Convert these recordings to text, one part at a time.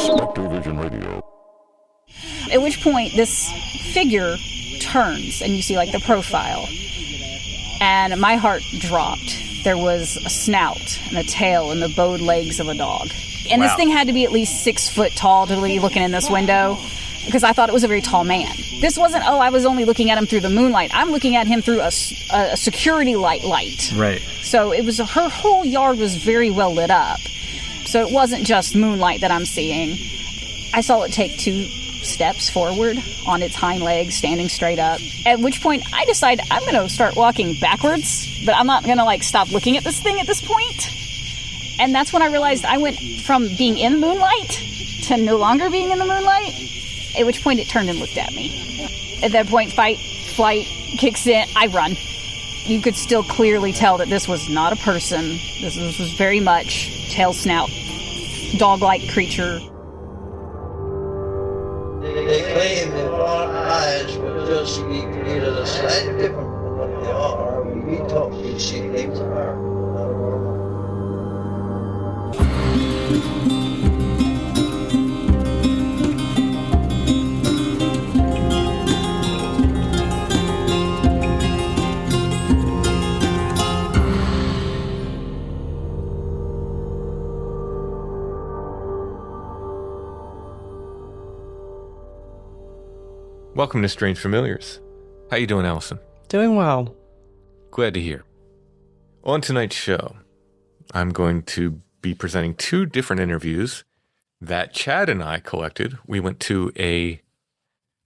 Spectre Vision Radio. At which point this figure turns and you see like the profile. And my heart dropped. There was a snout and a tail and the bowed legs of a dog. And Wow. This thing had to be at least 6 foot tall to be looking in this window, because I thought it was a very tall man. This wasn't, I was only looking at him through the moonlight. I'm looking at him through a security light. Right. So it was, her whole yard was very well lit up. So it wasn't just moonlight that I'm seeing. I saw it take 2 steps forward on its hind legs, standing straight up. At which point I decide I'm going to start walking backwards, but I'm not going to like stop looking at this thing at this point. And that's when I realized I went from being in the moonlight to no longer being in the moonlight, at which point it turned and looked at me. At that point, fight, flight kicks in, I run. You could still clearly tell that this was not a person. This was very much tail snout, dog-like creature. They claim that our eyes will just be created a slightly different from what they are. When we talk, we see things are not normal. Welcome to Strange Familiars. How you doing, Allison? Doing well. Glad to hear. On tonight's show, I'm going to be presenting 2 different interviews that Chad and I collected. We went to a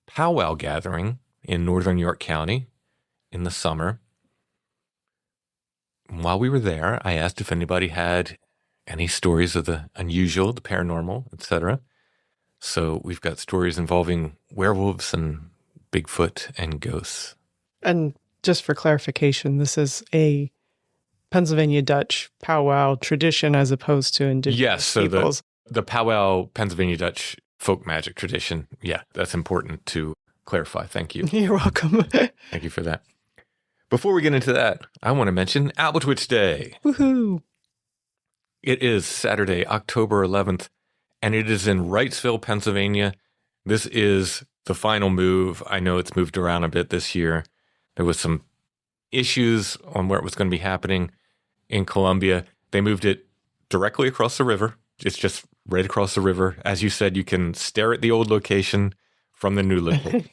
powwow gathering in northern York County in the summer. While we were there, I asked if anybody had any stories of the unusual, the paranormal, etc. So we've got stories involving werewolves and Bigfoot and ghosts. And just for clarification, this is a Pennsylvania Dutch powwow tradition as opposed to indigenous Yes, so peoples. the powwow Pennsylvania Dutch folk magic tradition. Yeah, that's important to clarify. Thank you. You're welcome. Thank you for that. Before we get into that, I want to mention Albatwitch Day. Woohoo! It is Saturday, October 11th, and it is in Wrightsville, Pennsylvania. This is the final move. I know it's moved around a bit this year. There was some issues on where it was going to be happening in Columbia. They moved it directly across the river. It's just right across the river. As you said, you can stare at the old location from the new location.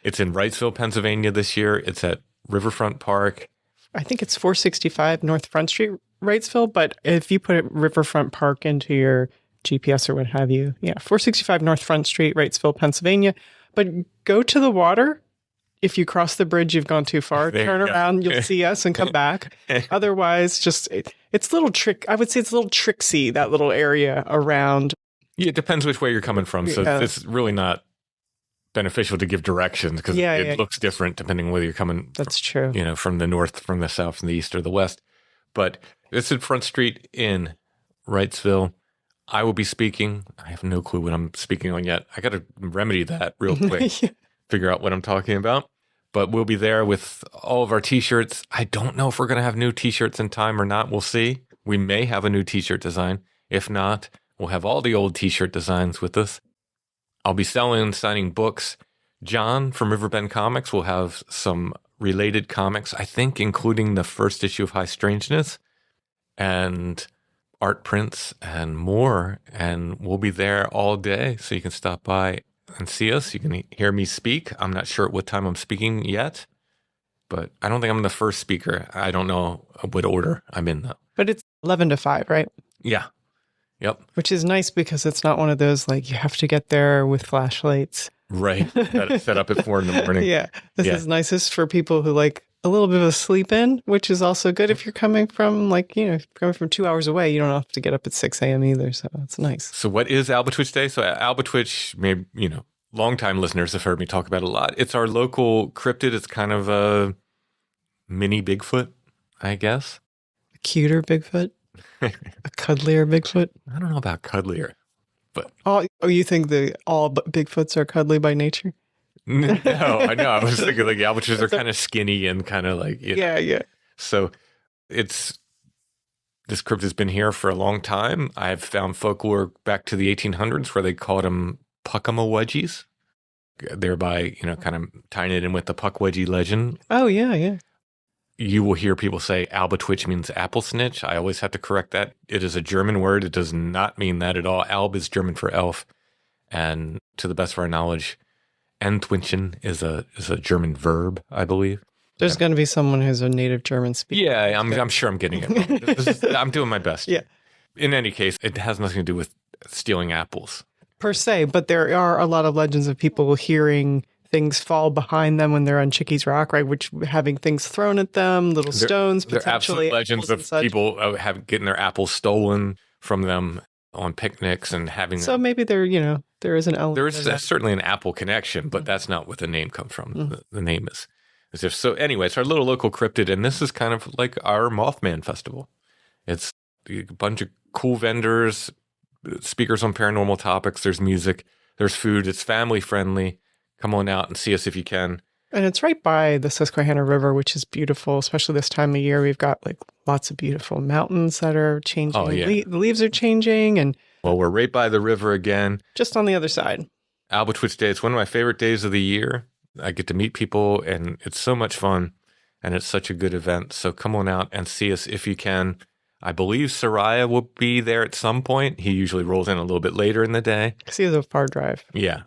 It's in Wrightsville, Pennsylvania this year. It's at Riverfront Park. I think it's 465 North Front Street, Wrightsville, but if you put Riverfront Park into your GPS or what have you, 465 North Front Street, Wrightsville, Pennsylvania. But go to the water. If you cross the bridge, you've gone too far. Turn around, you'll see us and come back. Otherwise, just it's a little trick. I would say it's a little tricksy, that little area around. Yeah, it depends which way you're coming from. So it's really not beneficial to give directions because it looks different depending on whether you're coming. That's true. From the north, from the south, from the east, or the west. But it's at Front Street in Wrightsville. I will be speaking. I have no clue what I'm speaking on yet. I got to remedy that real quick. Figure out what I'm talking about. But we'll be there with all of our T-shirts. I don't know if we're going to have new T-shirts in time or not. We'll see. We may have a new T-shirt design. If not, we'll have all the old T-shirt designs with us. I'll be selling and signing books. John from Riverbend Comics will have some related comics, I think, including the first issue of High Strangeness and art prints and more. And we'll be there all day, so you can stop by and see us. You can hear me speak. I'm not sure at what time I'm speaking yet, but I don't think I'm the first speaker. I don't know what order I'm in, though. But it's 11 to 5, right? Yeah. Yep. Which is nice because it's not one of those, like, you have to get there with flashlights. Right. Got it set up at 4 a.m. This is nicest for people who like a little bit of a sleep in, which is also good if you're coming from coming from 2 hours away. You don't have to get up at 6 a.m. either. So it's nice. So what is Albatwitch Day? So Albatwitch, maybe, longtime listeners have heard me talk about it a lot. It's our local cryptid. It's kind of a mini Bigfoot, I guess. A cuter Bigfoot? A cuddlier Bigfoot? I don't know about cuddlier, but... Oh, you think all Bigfoots are cuddly by nature? No, I know. I was thinking like albatrosses are kind of skinny and kind of like... Yeah. Yeah. So it's This cryptid has been here for a long time. I've found folklore back to the 1800s where they called them puckamawudgies, thereby, kind of tying it in with the Puckwudgie legend. Oh, yeah, yeah. You will hear people say Albatwitch means apple snitch. I always have to correct that. It is a German word. It does not mean that at all. Alb is German for elf. And to the best of our knowledge, entwinchen is a German verb, I believe. There's going to be someone who's a native German speaker. Yeah, I'm sure I'm getting it wrong. I'm doing my best. Yeah. In any case, it has nothing to do with stealing apples. Per se, but there are a lot of legends of people hearing things fall behind them when they're on Chickee's Rock, right? Which having things thrown at them, little stones, There are potentially. absolute legends of people getting their apples stolen from them on picnics and having. So maybe there is an element. There is certainly an apple connection, but that's not what the name comes from. Mm-hmm. The name is if so. Anyway, it's our little local cryptid, and this is kind of like our Mothman Festival. It's a bunch of cool vendors, speakers on paranormal topics. There's music, there's food. It's family friendly. Come on out and see us if you can. And it's right by the Susquehanna River, which is beautiful, especially this time of year. We've got like lots of beautiful mountains that are changing. Oh, yeah. The leaves are changing, and Well, we're right by the river again. just on the other side. Albatwitch Day. It's one of my favorite days of the year. I get to meet people, and it's so much fun, and it's such a good event. So come on out and see us if you can. I believe Soraya will be there at some point. He usually rolls in a little bit later in the day. See the far drive. Yeah,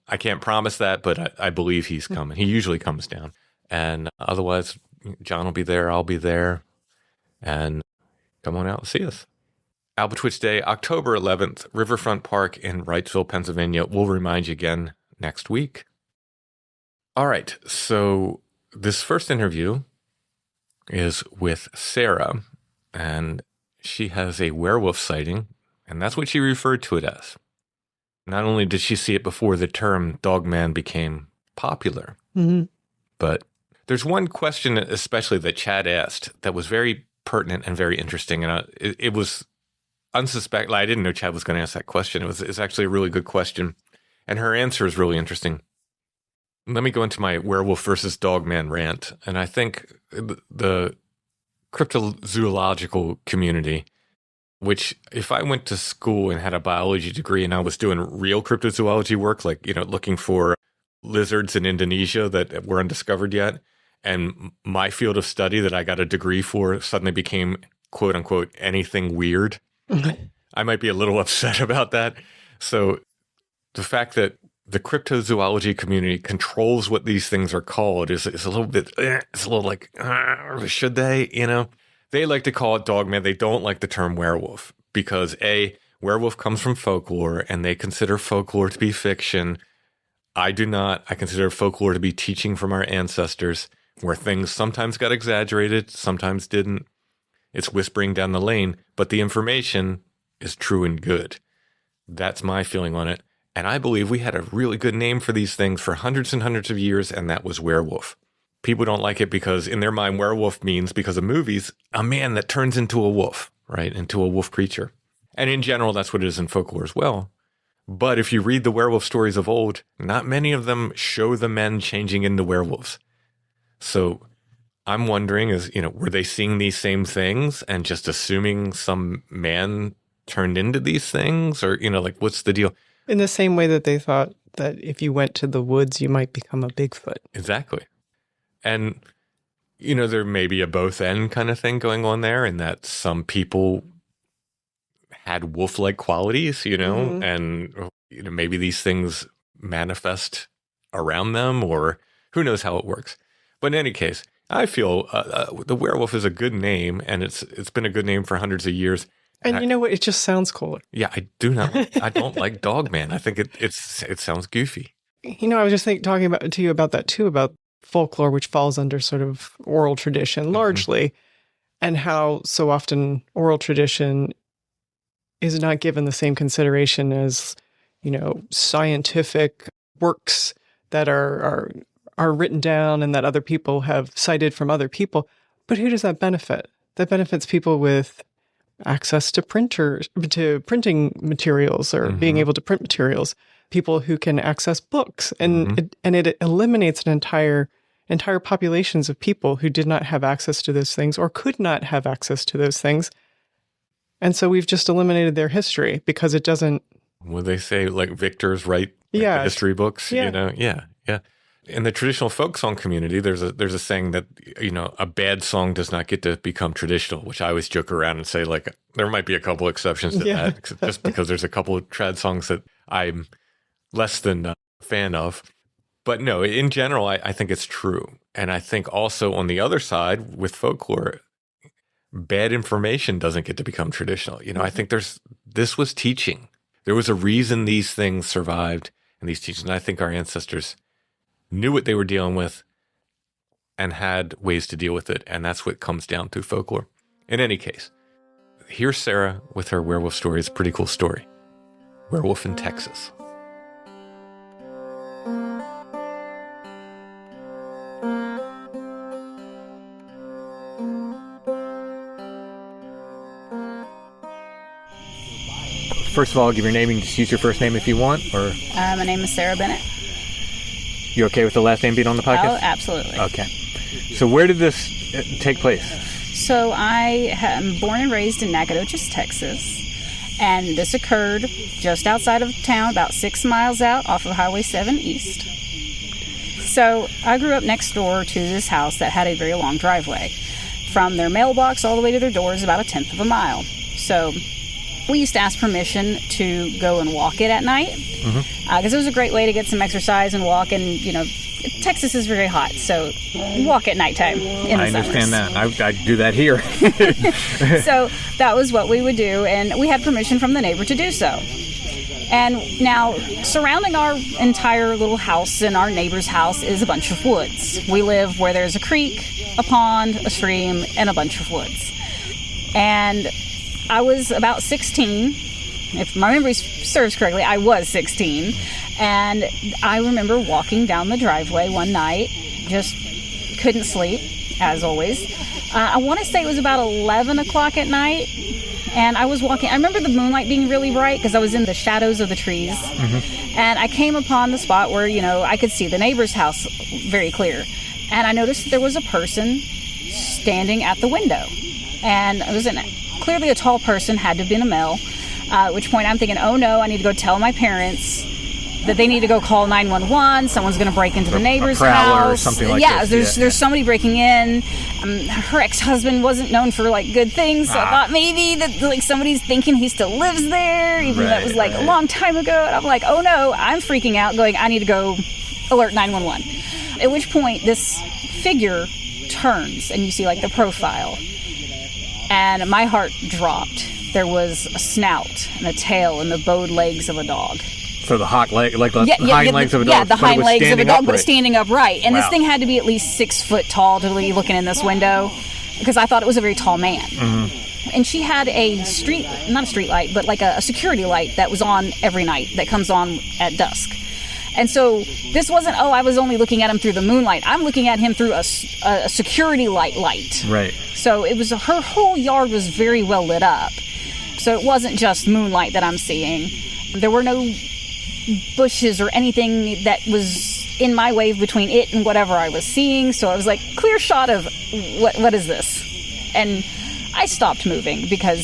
I can't promise that, but I believe he's coming. He usually comes down. And otherwise, John will be there. I'll be there. And come on out and see us. Albatwitch Day, October 11th, Riverfront Park in Wrightsville, Pennsylvania. We'll remind you again next week. All right, so this first interview is with Sarah, and she has a werewolf sighting, and that's what she referred to it as. Not only did she see it before the term dogman became popular, but there's one question especially that Chad asked that was very pertinent and very interesting, and it was unsuspected. I didn't know Chad was going to ask that question. It's actually a really good question, and her answer is really interesting. Let me go into my werewolf versus dogman rant, and I think the cryptozoological community, which if I went to school and had a biology degree and I was doing real cryptozoology work, like, looking for lizards in Indonesia that were undiscovered yet, and my field of study that I got a degree for suddenly became, quote unquote, anything weird, I might be a little upset about that. So the fact that the cryptozoology community controls what these things are called is a little bit, it's a little like, should they, They like to call it dogman. They don't like the term werewolf because werewolf comes from folklore and they consider folklore to be fiction. I do not. I consider folklore to be teaching from our ancestors where things sometimes got exaggerated, sometimes didn't. It's whispering down the lane, but the information is true and good. That's my feeling on it. And I believe we had a really good name for these things for hundreds and hundreds of years, and that was werewolf. People don't like it because in their mind, werewolf means, because of movies, a man that turns into a wolf, right? Into a wolf creature. And in general, that's what it is in folklore as well. But if you read the werewolf stories of old, not many of them show the men changing into werewolves. So I'm wondering, were they seeing these same things and just assuming some man turned into these things? Or, what's the deal? In the same way that they thought that if you went to the woods, you might become a Bigfoot. Exactly. And, there may be a both end kind of thing going on there in that some people had wolf-like qualities, and maybe these things manifest around them, or who knows how it works. But in any case, I feel the werewolf is a good name, and it's been a good name for hundreds of years. And you know what? It just sounds cooler. Yeah, I don't like dogman. I think it sounds goofy. I was just talking to you about that too, about folklore, which falls under sort of oral tradition largely, and how so often oral tradition is not given the same consideration as, scientific works that are written down and that other people have cited from other people. But who does that benefit? That benefits people with access to printing materials or being able to print materials, people who can access books, and it eliminates an entire populations of people who did not have access to those things or could not have access to those things. And so we've just eliminated their history because it doesn't. Would they say like victors write Yeah. history books? Yeah. You know, yeah. In the traditional folk song community, there's a saying that, you know, a bad song does not get to become traditional, which I always joke around and say, like, there might be a couple exceptions to Yeah. that, just because there's a couple of trad songs that I'm less than a fan of. But no, in general, I think it's true. And I think also on the other side with folklore, bad information doesn't get to become traditional. You know, I think this was teaching. There was a reason these things survived and these teachings. And I think our ancestors knew what they were dealing with and had ways to deal with it. And that's what comes down to folklore. In any case, here's Sarah with her werewolf story. It's a pretty cool story. Werewolf in Texas. First of all, give your name and just use your first name if you want, or My name is Sarah Bennett. you okay with the last name being on the Oh, podcast? absolutely. Okay. So where did this take place? So I am born and raised in Nacogdoches, Texas. And this occurred just outside of town, about 6 miles out off of Highway 7 East. So I grew up next door to this house that had a very long driveway. From their mailbox all the way to their door is about a tenth of a mile. So we used to ask permission to go and walk it at night, because it was a great way to get some exercise and walk. And, you know, Texas is very hot, so walk at nighttime in the I understand summers. that. I do that here. So that was what we would do, and we had permission from the neighbor to do so. And now, surrounding our entire little house and our neighbor's house is a bunch of woods. We live where there's a creek, a pond, a stream, and a bunch of woods. And I was about 16. If my memory serves correctly, I was 16. And I remember walking down the driveway one night, just couldn't sleep, as always. I want to say it was about 11 o'clock at night. And I was walking. I remember the moonlight being really bright because I was in the shadows of the trees. And I came upon the spot where, you know, I could see the neighbor's house very clear. And I noticed that there was a person standing at the window. And it was clearly a tall person, had to have been a male. At which point I'm thinking, oh no, I need to go tell my parents that they need to go call 911. Someone's going to break into the neighbor's prowler house. or something like yeah, this. There's somebody breaking in. Her ex-husband wasn't known for like good things, so I thought maybe that like somebody's thinking he still lives there, even though that was like a long time ago. And I'm like, oh no, I'm freaking out, going, I need to go alert 911. At which point this figure turns, and you see like the profile, and my heart dropped. There was a snout and a tail and the bowed legs of a dog. So the hind legs of a dog. Yeah, the hind legs of a dog, but upright. standing upright. And this Wow. thing had to be at least 6 foot tall to be looking in this window, because I thought it was a very tall man. And she had a not a street light, but like a security light that was on every night, that comes on at dusk. And so this wasn't, I was only looking at him through the moonlight. I'm looking at him through a security light. Right. So it was, her whole yard was very well lit up. So it wasn't just moonlight that I'm seeing. There were no bushes or anything that was in my way between it and whatever I was seeing. So I was like, clear shot of what is this? And I stopped moving because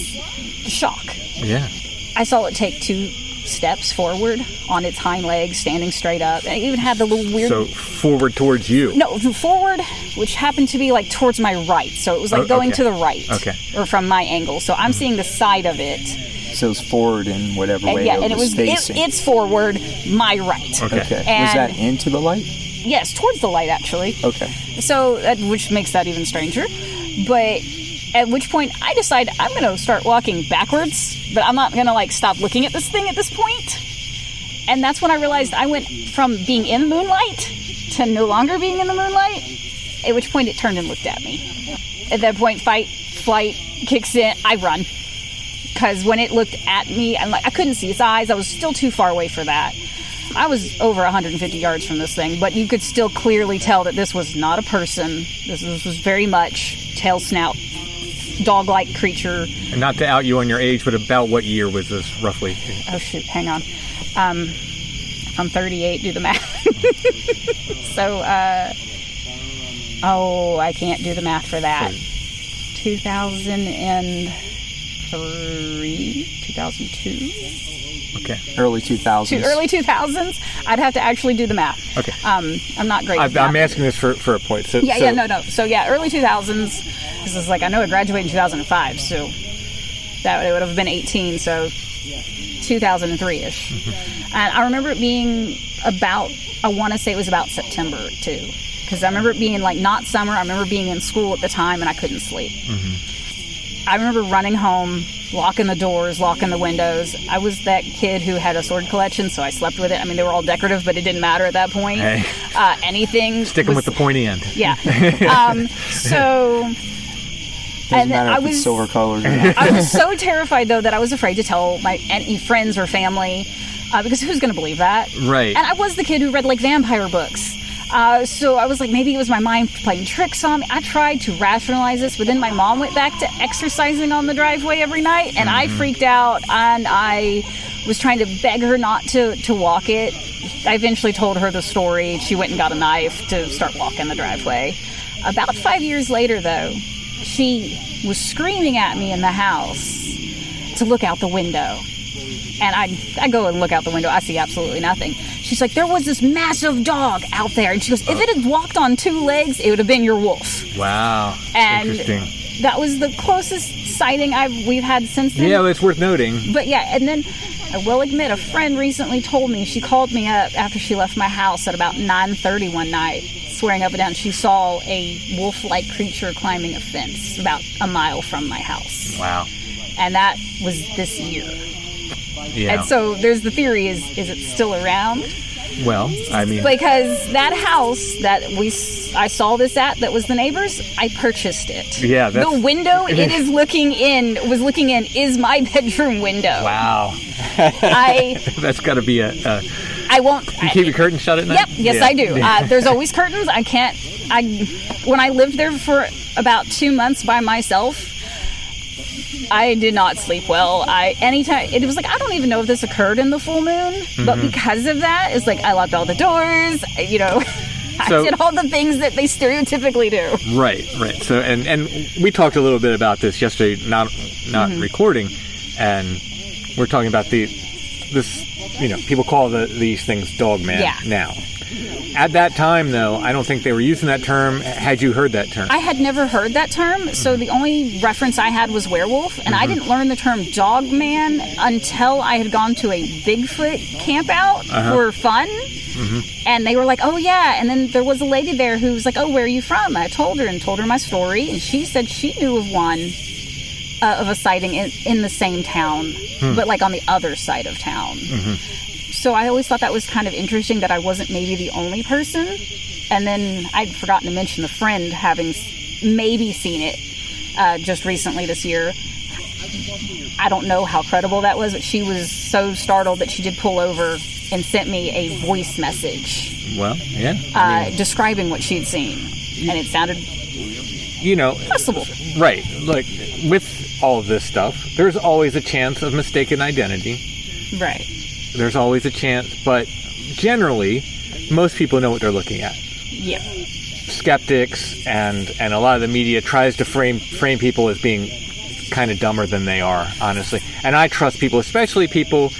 shock. Yeah. I saw it take 2 steps forward on its hind legs, standing straight up. And it even had the little weird... So forward towards you. No, forward, which happened to be like towards my right. So it was like going to the right. Okay. Or from my angle. So I'm seeing the side of it. So it was forward in whatever way And it was facing. it's forward, my right. Okay. Okay. Was And- that into the light? Yes, towards the light, actually. Okay. So, which makes that even stranger. But at which point I decide I'm going to start walking backwards, but I'm not going to like stop looking at this thing at this point. And that's when I realized I went from being in the moonlight to no longer being in the moonlight, at which point it turned and looked at me. At that point, fight, flight kicks in, I run. Because when it looked at me, I couldn't see its eyes. I was still too far away for that. I was over 150 yards from this thing, but you could still clearly tell that this was not a person. This was very much tail snout, dog-like creature. And not to out you on your age, but about what year was this roughly? Oh shoot, hang on. I'm 38, do the math. So, I can't do the math for that. 2004? 2002. Okay. Early 2000s. To early 2000s. I'd have to actually do the math. Okay. I'm not great at I'm math. asking this for a point. So, No. So early 2000s. This is like, I know I graduated in 2005, so that it would have been 18, so 2003-ish. And I remember it being about, I want to say it was about September, too. Because I remember it being like not summer. I remember being in school at the time and I couldn't sleep. I remember running home, locking the doors, locking the windows. I was that kid who had a sword collection, so I slept with it. I mean, they were all decorative, but it didn't matter at that point. Hey. Anything. Sticking with the pointy end. Yeah. So... Doesn't matter if it's silver colored or not. I was so terrified, though, that I was afraid to tell any friends or family, because who's going to believe that? Right. And I was the kid who read, like, vampire books. So I was like, maybe it was my mind playing tricks on me. I tried to rationalize this, but then my mom went back to exercising on the driveway every night, and I freaked out, and I was trying to beg her not to walk it. I eventually told her the story. She went and got a knife to start walking the driveway. About 5 years later, though, she was screaming at me in the house to look out the window. And I go and look out the window. I see absolutely nothing. She's like, there was this massive dog out there. And she goes, if it had walked on two legs, it would have been your wolf. Wow. And Interesting. that was the closest sighting we've had since then. Yeah, well, it's worth noting. But yeah, and then I will admit, a friend recently told me, she called me up after she left my house at about 9:30 one night, swearing up and down she saw a wolf-like creature climbing a fence about a mile from my house. Wow. And that was this year. Yeah. And so there's the theory, is it still around? Well, I mean... Because that house that I saw this at, that was the neighbor's, I purchased it. Yeah, that's... The window it is looking in is my bedroom window. Wow. That's got to be I won't... You keep your curtains shut at night? Yep, yes, Yeah. I do. There's always curtains. When I lived there for about 2 months by myself, I did not sleep well. Anytime it was like, I don't even know if this occurred in the full moon, but because of that, it's like I locked all the doors. I did all the things that they stereotypically do. Right. So, and we talked a little bit about this yesterday, not recording, and we're talking about this. People call these things dogman now. At that time, though, I don't think they were using that term. Had you heard that term? I had never heard that term, so the only reference I had was werewolf, and I didn't learn the term dogman until I had gone to a Bigfoot campout for fun. And they were like, oh, yeah. And then there was a lady there who was like, oh, where are you from? I told her my story, and she said she knew of one, of a sighting in the same town, but like on the other side of town. So I always thought that was kind of interesting that I wasn't maybe the only person. And then I'd forgotten to mention the friend having maybe seen it just recently this year. I don't know how credible that was, but she was so startled that she did pull over and sent me a voice message. Well, yeah. Describing what she had seen. And it sounded possible. Right. Like, with all of this stuff, there's always a chance of mistaken identity. Right. There's always a chance, but generally, most people know what they're looking at. Yeah. Skeptics and a lot of the media tries to frame people as being kind of dumber than they are, honestly. And I trust people, especially people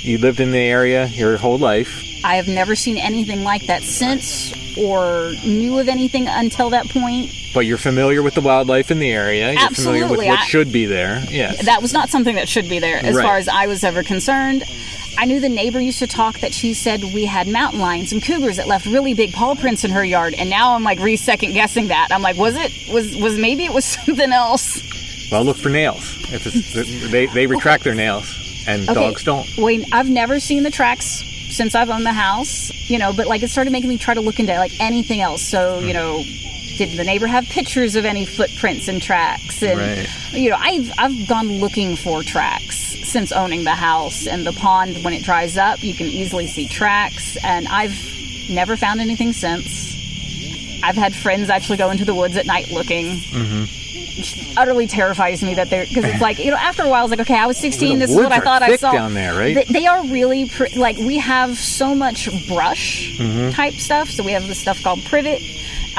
you lived in the area your whole life. I have never seen anything like that since, or knew of anything until that point. But you're familiar with the wildlife in the area. You're Absolutely. familiar with what should be there. Yes. That was not something that should be there, as far as I was ever concerned. I knew the neighbor used to talk that she said we had mountain lions and cougars that left really big paw prints in her yard, and now I'm like second guessing that. I'm like, maybe it was something else. Well, look for nails. They retract their nails, and dogs don't. Wait, I've never seen the tracks since I've owned the house, but like it started making me try to look into like anything else. So, did the neighbor have pictures of any footprints and tracks? And I've gone looking for tracks since owning the house, and the pond, when it dries up, you can easily see tracks, and I've never found anything since. I've had friends actually go into the woods at night looking. Which utterly terrifies me that because it's like, after a while it's like, okay, I was 16, this is what I thought I saw down there, right? They are really like, we have so much brush type stuff, so we have this stuff called privet,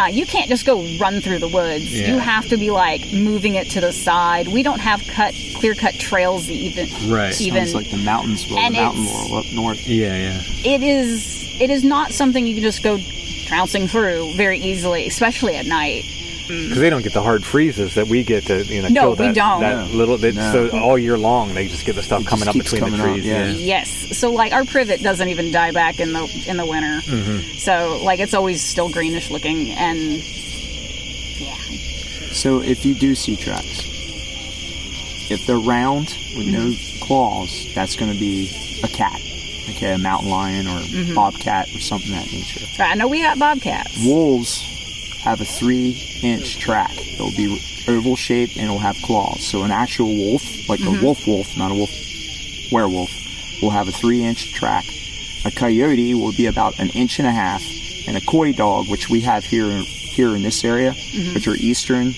You can't just go run through the woods. Yeah. You have to be like moving it to the side. We don't have clear-cut trails even. Right. Sounds like the mountains, And the mountain laurel up north. Yeah. It is not something you can just go trouncing through very easily, especially at night. Because they don't get the hard freezes that we get to, No, kill we that, don't. that little. So all year long, they just get the stuff It coming just up keeps between the coming up, trees. yeah. Yes. So like our privet doesn't even die back in the winter. Mm-hmm. So like it's always still greenish looking, and yeah. So if you do see tracks, if they're round with no claws, that's going to be a cat. Okay, a mountain lion or bobcat or something of that nature. I know we got bobcats. Wolves have a 3-inch track. It'll be oval shaped and it'll have claws. So an actual wolf, like a wolf, not a wolf, werewolf, will have a 3-inch track. A coyote will be about 1.5 inches, and a coy dog, which we have here in this area, which are eastern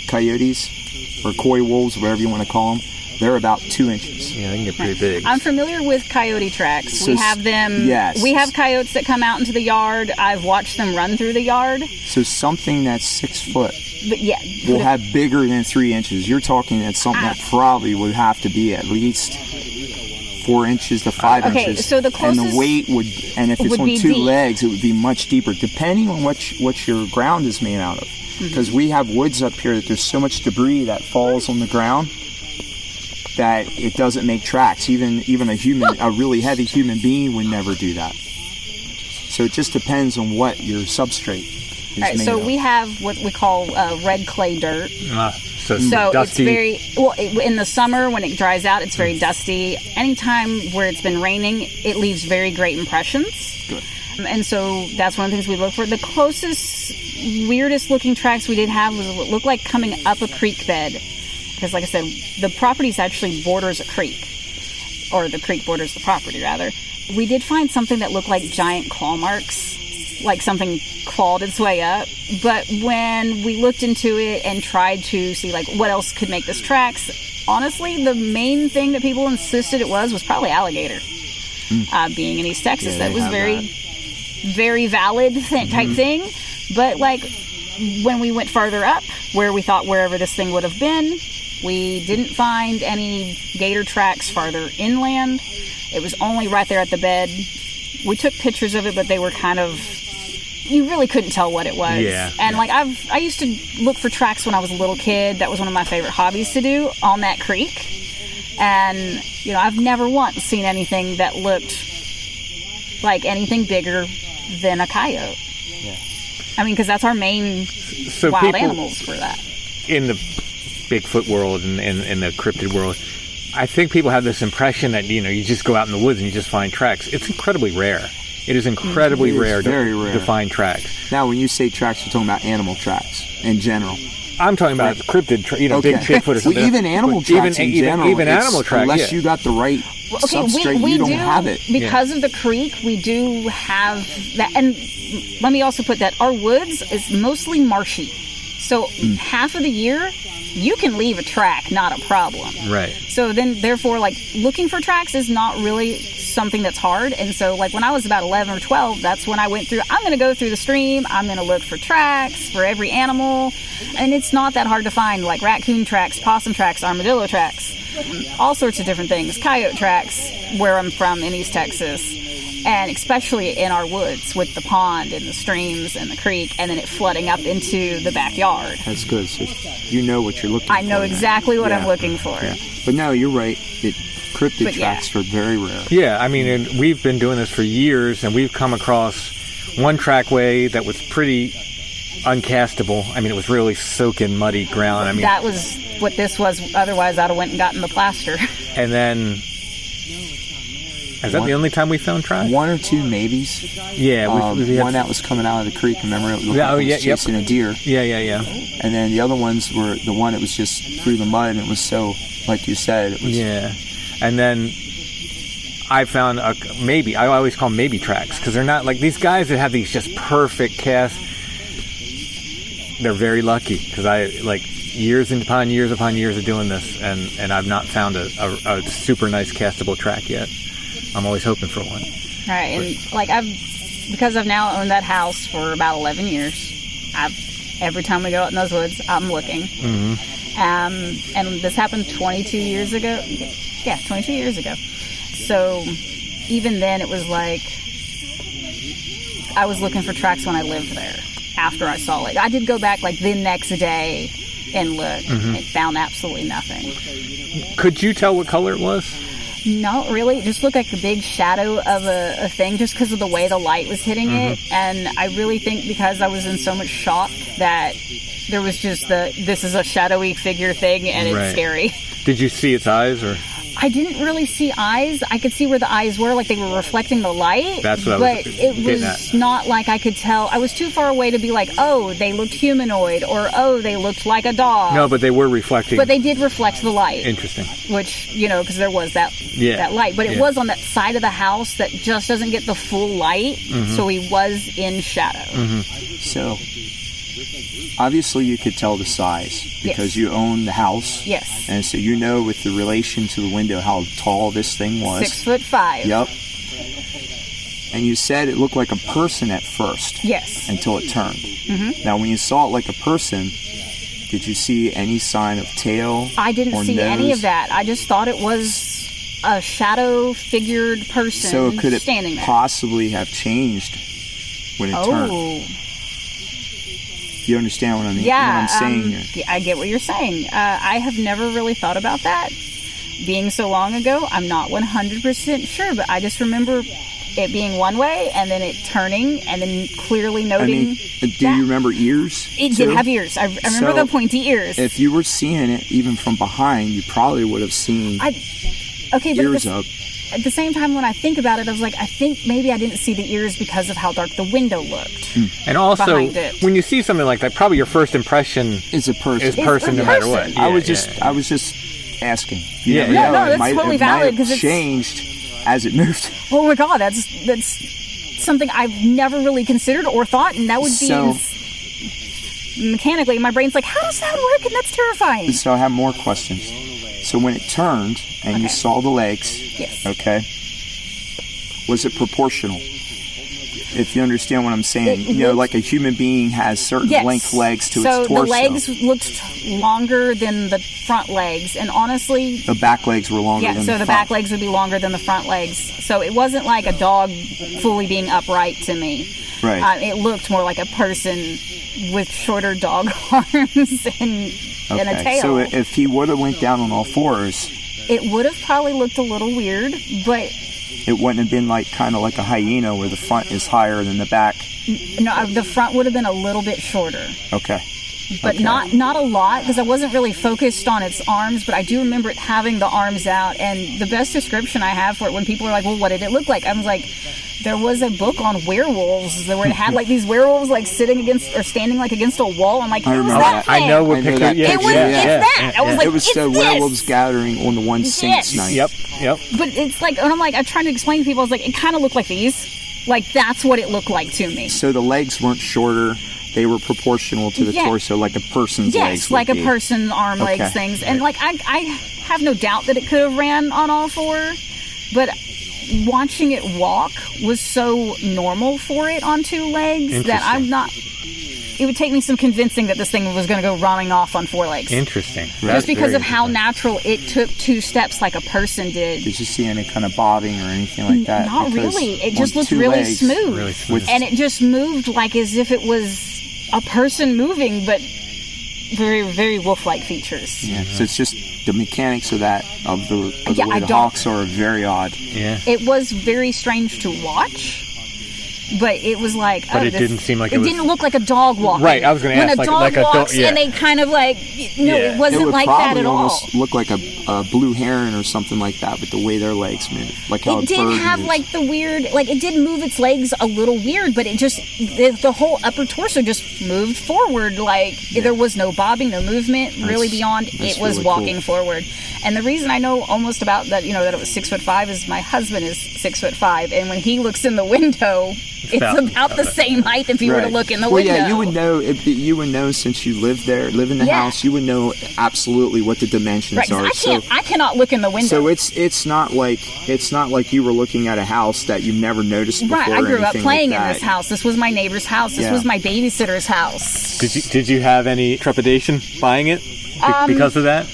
coyotes or coy wolves, whatever you want to call them, they're about 2 inches. Yeah, they can get pretty big. I'm familiar with coyote tracks. So we have them. yes. We have coyotes that come out into the yard. I've watched them run through the yard. So something that's 6 foot But yeah, will have bigger than 3 inches. You're talking at something that probably would have to be at least 4 inches to 5 Okay, inches. so the and the closest weight would, and if it's would on be 2 deep. legs, it would be much deeper, depending on what your ground is made out of. Because we have woods up here that there's so much debris that falls on the ground that it doesn't make tracks. Even a really heavy human being would never do that. So it just depends on what your substrate is All right, made so of. we have what we call red clay dirt. So it's dusty. very well in the summer when it dries out. It's very dusty. Anytime where it's been raining, it leaves very great impressions. Good. And so that's one of the things we look for. The closest, weirdest looking tracks we did have was what looked like coming up a creek bed. Because like I said, the property actually borders a creek. Or the creek borders the property, rather. We did find something that looked like giant claw marks. Like something clawed its way up. But when we looked into it and tried to see like what else could make this tracks, honestly, the main thing that people insisted it was probably alligator. Being in East Texas, Yeah, that was have very, that. very valid type thing. But like when we went farther up, where we thought wherever this thing would have been, we didn't find any gator tracks farther inland. It was only right there at the bed. We took pictures of it, but they were kind of, you really couldn't tell what it was. Yeah. And like I used to look for tracks when I was a little kid. That was one of my favorite hobbies to do on that creek. And, I've never once seen anything that looked like anything bigger than a coyote. Yeah. I mean, because that's our main So wild people animals for that. in the Bigfoot world and in the cryptid world, I think people have this impression that you just go out in the woods and you just find tracks. It's incredibly rare. It is incredibly rare to find tracks. Now, when you say tracks, you're talking about animal tracks in general. I'm talking about cryptid, Okay. big Bigfoot or something. Well, even animal tracks in general. Even animal tracks, unless you got the right substrate, we you don't do, have it. because of the creek. We do have that, and let me also put that our woods is mostly marshy, so half of the year you can leave a track, not a problem. Right. So then, therefore, like looking for tracks is not really something that's hard. And so, like when I was about 11 or 12, that's when I went through. I'm going to go through the stream. I'm going to look for tracks for every animal, and it's not that hard to find. Like raccoon tracks, possum tracks, armadillo tracks, all sorts of different things. Coyote tracks, where I'm from in East Texas. And especially in our woods with the pond and the streams and the creek, and then it flooding up into the backyard. That's good. So you know what you're looking for. I know exactly what I'm looking for. Yeah. But no, you're right. Cryptid tracks are very rare. Yeah, I mean, and we've been doing this for years, and we've come across one trackway that was pretty uncastable. I mean, it was really soaking muddy ground. I mean, that was what this was. Otherwise, I'd have went and gotten the plaster. And then... Is that the only time we found tracks? 1 or 2 maybes. Yeah. We had one that was coming out of the creek, remember? It looked like it was chasing a deer. Yeah. And then the other ones were the one that was just through the mud, and it was so, like you said, it was... Yeah. And then I found a maybe. I always call them maybe tracks, because they're not like these guys that have these just perfect casts. They're very lucky, because I, like, years upon years of doing this, and I've not found a super nice castable track yet. I'm always hoping for one. All right, and like because I've now owned that house for about 11 years, Every time we go out in those woods, I'm looking. And this happened 22 years ago. Yeah, 22 years ago. So even then, it was like I was looking for tracks when I lived there after I saw it. I did go back like the next day and look and found absolutely nothing. Could you tell what color it was? Not really. It just looked like a big shadow of a thing just because of the way the light was hitting it. And I really think because I was in so much shock that there was just this is a shadowy figure thing and it's scary. Did you see its eyes or? I didn't really see eyes. I could see where the eyes were, like they were reflecting the light. That's what I was it was not like I could tell. I was too far away to be like, oh, they looked humanoid, or oh, they looked like a dog. No, but they were reflecting. But they did reflect the light. Interesting. Which, because there was that light. But it was on that side of the house that just doesn't get the full light, so he was in shadow. So, obviously you could tell the size because you own the house. Yes. And so with the relation to the window how tall this thing was. 6'5". Yep. And you said it looked like a person at first. Yes. Until it turned. Now, when you saw it like a person, did you see any sign of tail? I didn't see any of that. I just thought it was a shadow-figured person so could it standing there. Possibly have changed when it turned? You understand what I mean? Yeah, what I'm saying here. I get what you're saying. I have never really thought about that. Being so long ago, I'm not 100% sure, but I just remember it being one way and then it turning and then clearly noting. Do you remember ears? It did have ears. I remember the pointy ears. If you were seeing it even from behind, you probably would have seen ears up. At the same time, when I think about it, I was like, I think maybe I didn't see the ears because of how dark the window looked. And also, when you see something like that, probably your first impression is a person. No matter what. Yeah, I was just asking. No, that's totally valid because it's changed as it moved. Oh my God, that's something I've never really considered or thought, and that would be mechanically. My brain's like, how does that work? And that's terrifying. So I have more questions. So when it turned and you saw the legs, okay, was it proportional? If you understand what I'm saying, like a human being has certain length legs to its torso. So the legs looked longer than the front legs, and honestly, the back legs were longer. Yeah, so the back legs would be longer than the front legs. So it wasn't like a dog fully being upright to me. Right. It looked more like a person with shorter dog arms and a tail. So if he would have went down on all fours, it would have probably looked a little weird, but it wouldn't have been kind of like a hyena where the front is higher than the back. No, the front would have been a little bit shorter. Okay. But not a lot, because I wasn't really focused on its arms, but I do remember it having the arms out. And the best description I have for it, when people are like, well, what did it look like? I was like, there was a book on werewolves where it had these werewolves sitting against or standing against a wall. I'm like, who's that thing? I know what picture. It's that. I was like, it was the werewolves gathering on the one Saints night. Yep. But it's and I'm like, I'm trying to explain to people. I was like, it kind of looked like these. That's what it looked like to me. So the legs weren't shorter. They were proportional to the torso, like a person's legs. Yes, like a person's arm, legs, things. And I have no doubt that it could have ran on all four, but watching it walk was so normal for it on two legs that I'm not. It would take me some convincing that this thing was going to go running off on four legs. Interesting. Just because of how natural it took two steps like a person did. Did you see any kind of bobbing or anything like that? Not really. It just looked really smooth. And it just moved as if it was a person moving, but very, very wolf-like features. Yeah, so it's just the mechanics of the way the hawks are very odd. Yeah. It was very strange to watch. But it was But it didn't seem like it didn't look like a dog walking. Right, I was going to ask. When a dog walks and they kind of it wasn't like that at all. It would almost look like a blue heron or something like that with the way their legs move. Like how it did have moves. The weird, it did move its legs a little weird, but it just, the whole upper torso just moved forward. There was no bobbing, no movement, really beyond it was really walking forward. And the reason I know almost about that, that it was 6'5" is my husband is 6'5", and when he looks in the window, It's about the same height if you were to look in the window. Yeah, you would know. You would know since you live in the house. You would know absolutely what the dimensions are. I cannot look in the window. So it's not like you were looking at a house that you've never noticed before. Right, I grew up playing in this house. This was my neighbor's house. This was my babysitter's house. Did you have any trepidation buying it because of that?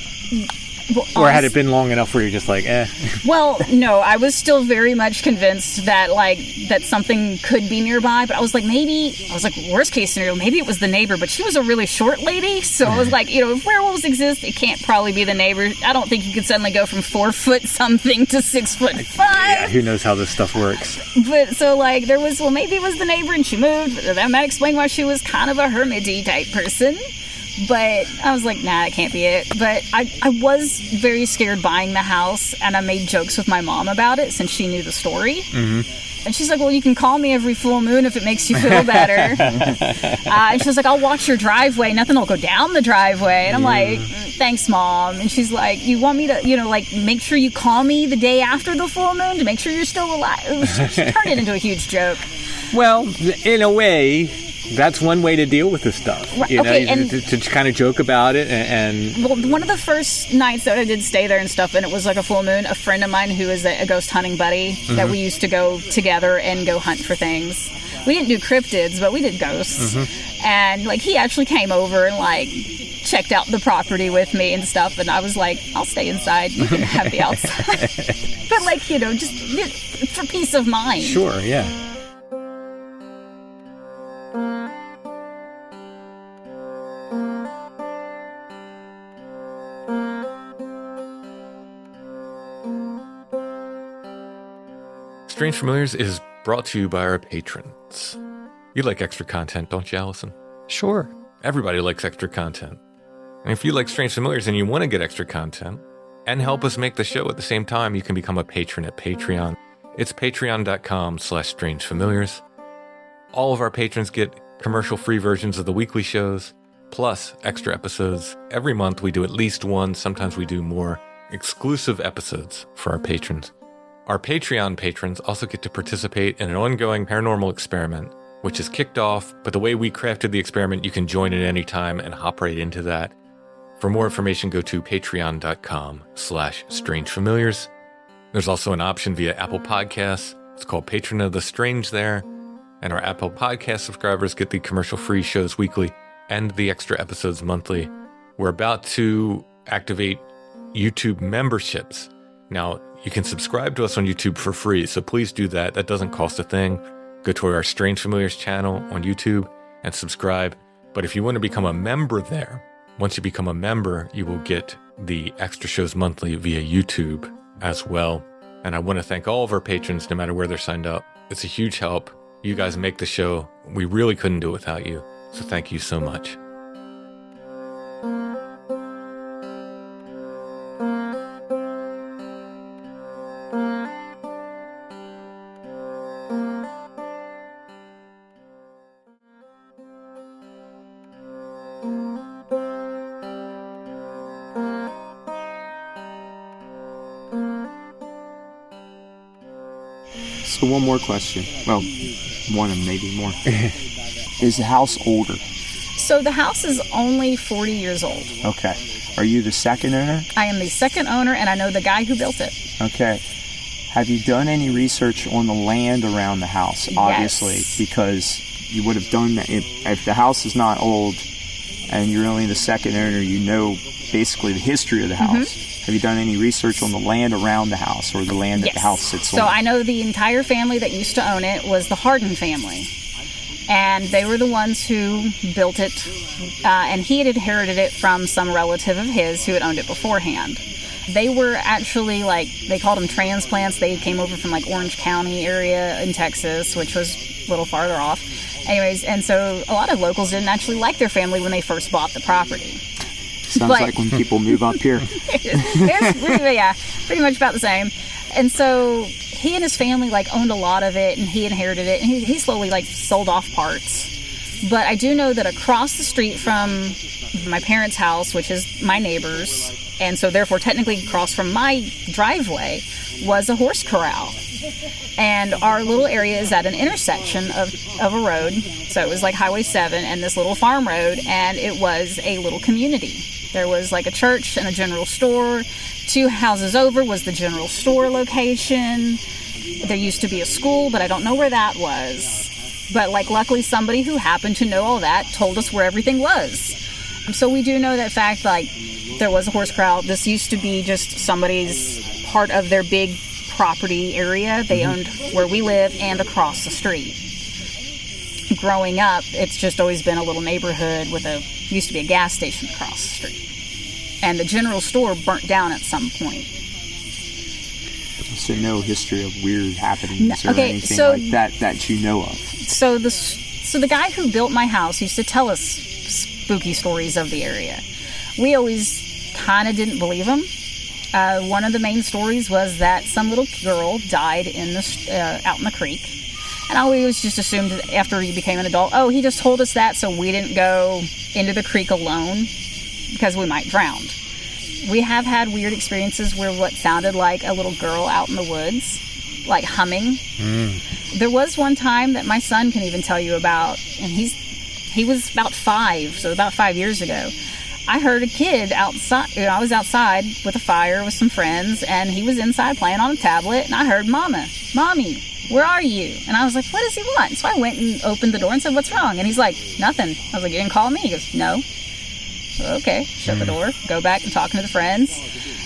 Or had it been long enough where you're just like, eh? Well, no, I was still very much convinced that something could be nearby, but I was like, worst case scenario, maybe it was the neighbor, but she was a really short lady, so I was like, if werewolves exist, it can't probably be the neighbor. I don't think you could suddenly go from 4 foot something to 6'5". Yeah, who knows how this stuff works. But so maybe it was the neighbor and she moved, but that might explain why she was kind of a hermity type person. But I was like, nah, that can't be it. But I was very scared buying the house, and I made jokes with my mom about it since she knew the story. Mm-hmm. And she's like, well, you can call me every full moon if it makes you feel better. And she was like, I'll watch your driveway. Nothing will go down the driveway. And I'm like, thanks, Mom. And she's like, you want me to, make sure you call me the day after the full moon to make sure you're still alive? She turned it into a huge joke. Well, in a way, that's one way to deal with this stuff. Right, to kind of joke about it. Well, one of the first nights that I did stay there and stuff, and it was like a full moon, a friend of mine who is a ghost hunting buddy that we used to go together and go hunt for things. We didn't do cryptids, but we did ghosts. And he actually came over and checked out the property with me and stuff, and I was like, I'll stay inside. You can have the outside. But just for peace of mind. Sure, yeah. Strange Familiars is brought to you by our patrons. You like extra content, don't you, Allison? Sure. Everybody likes extra content. And if you like Strange Familiars and you want to get extra content and help us make the show at the same time, you can become a patron at Patreon. It's patreon.com/strangefamiliars. All of our patrons get commercial-free versions of the weekly shows, plus extra episodes. Every month we do at least one, sometimes we do more, exclusive episodes for our patrons. Our Patreon patrons also get to participate in an ongoing paranormal experiment, which is kicked off, but the way we crafted the experiment, you can join at any time and hop right into that. For more information, go to patreon.com/strangefamiliars. There's also an option via Apple Podcasts. It's called Patron of the Strange there. And our Apple Podcast subscribers get the commercial-free shows weekly and the extra episodes monthly. We're about to activate YouTube memberships. Now, you can subscribe to us on YouTube for free, so please do that. That doesn't cost a thing. Go to our Strange Familiars channel on YouTube and subscribe. But if you want to become a member there, once you become a member, you will get the extra shows monthly via YouTube as well. And I want to thank all of our patrons, no matter where they're signed up. It's a huge help. You guys make the show. We really couldn't do it without you. So thank you so much. So one more question. Well, one and maybe more. Is the house older? So the house is only 40 years old. Okay. Are you the second owner? I am the second owner, and I know the guy who built it. Okay. Have you done any research on the land around the house? Obviously, yes. Because you would have done that. If the house is not old and you're only the second owner, you know basically the history of the house. Mm-hmm. Have you done any research on the land around the house or the land that the house sits on? So I know the entire family that used to own it was the Hardin family. And they were the ones who built it. And he had inherited it from some relative of his who had owned it beforehand. They were actually they called them transplants. They came over from Orange County area in Texas, which was a little farther off. Anyways, and so a lot of locals didn't actually like their family when they first bought the property. Sounds like when people move up here. It's pretty much about the same. And so he and his family owned a lot of it, and he inherited it, and he slowly sold off parts. But I do know that across the street from my parents' house, which is my neighbor's, and so therefore technically across from my driveway, was a horse corral. And our little area is at an intersection of a road. So it was like Highway 7 and this little farm road, and it was a little community. There was like a church and a general store. 2 houses over was the general store location. There used to be a school, but I don't know where that was. But like luckily somebody who happened to know all that told us where everything was. So we do know that fact, like there was a horse corral. This used to be just somebody's part of their big property area. They owned where we live and across the street. Growing up, it's just always been a little neighborhood with used to be a gas station across the street. And the general store burnt down at some point. So no history of weird happenings or anything like that you know of? So the guy who built my house used to tell us spooky stories of the area. We always kind of didn't believe him. One of the main stories was that some little girl died out in the creek. And I always just assumed that after he became an adult, he just told us that so we didn't go into the creek alone because we might drown. We have had weird experiences where what sounded like a little girl out in the woods, like humming. There was one time that my son can even tell you about, and he was about 5, so about 5 years ago. I heard a kid outside. I was outside with a fire with some friends, and he was inside playing on a tablet, and I heard, Mommy, where are you? And I was like, what does he want? So I went and opened the door and said, what's wrong? And he's like, nothing. I was like, you didn't call me? He goes, no. Okay, shut the door, go back and talking to the friends.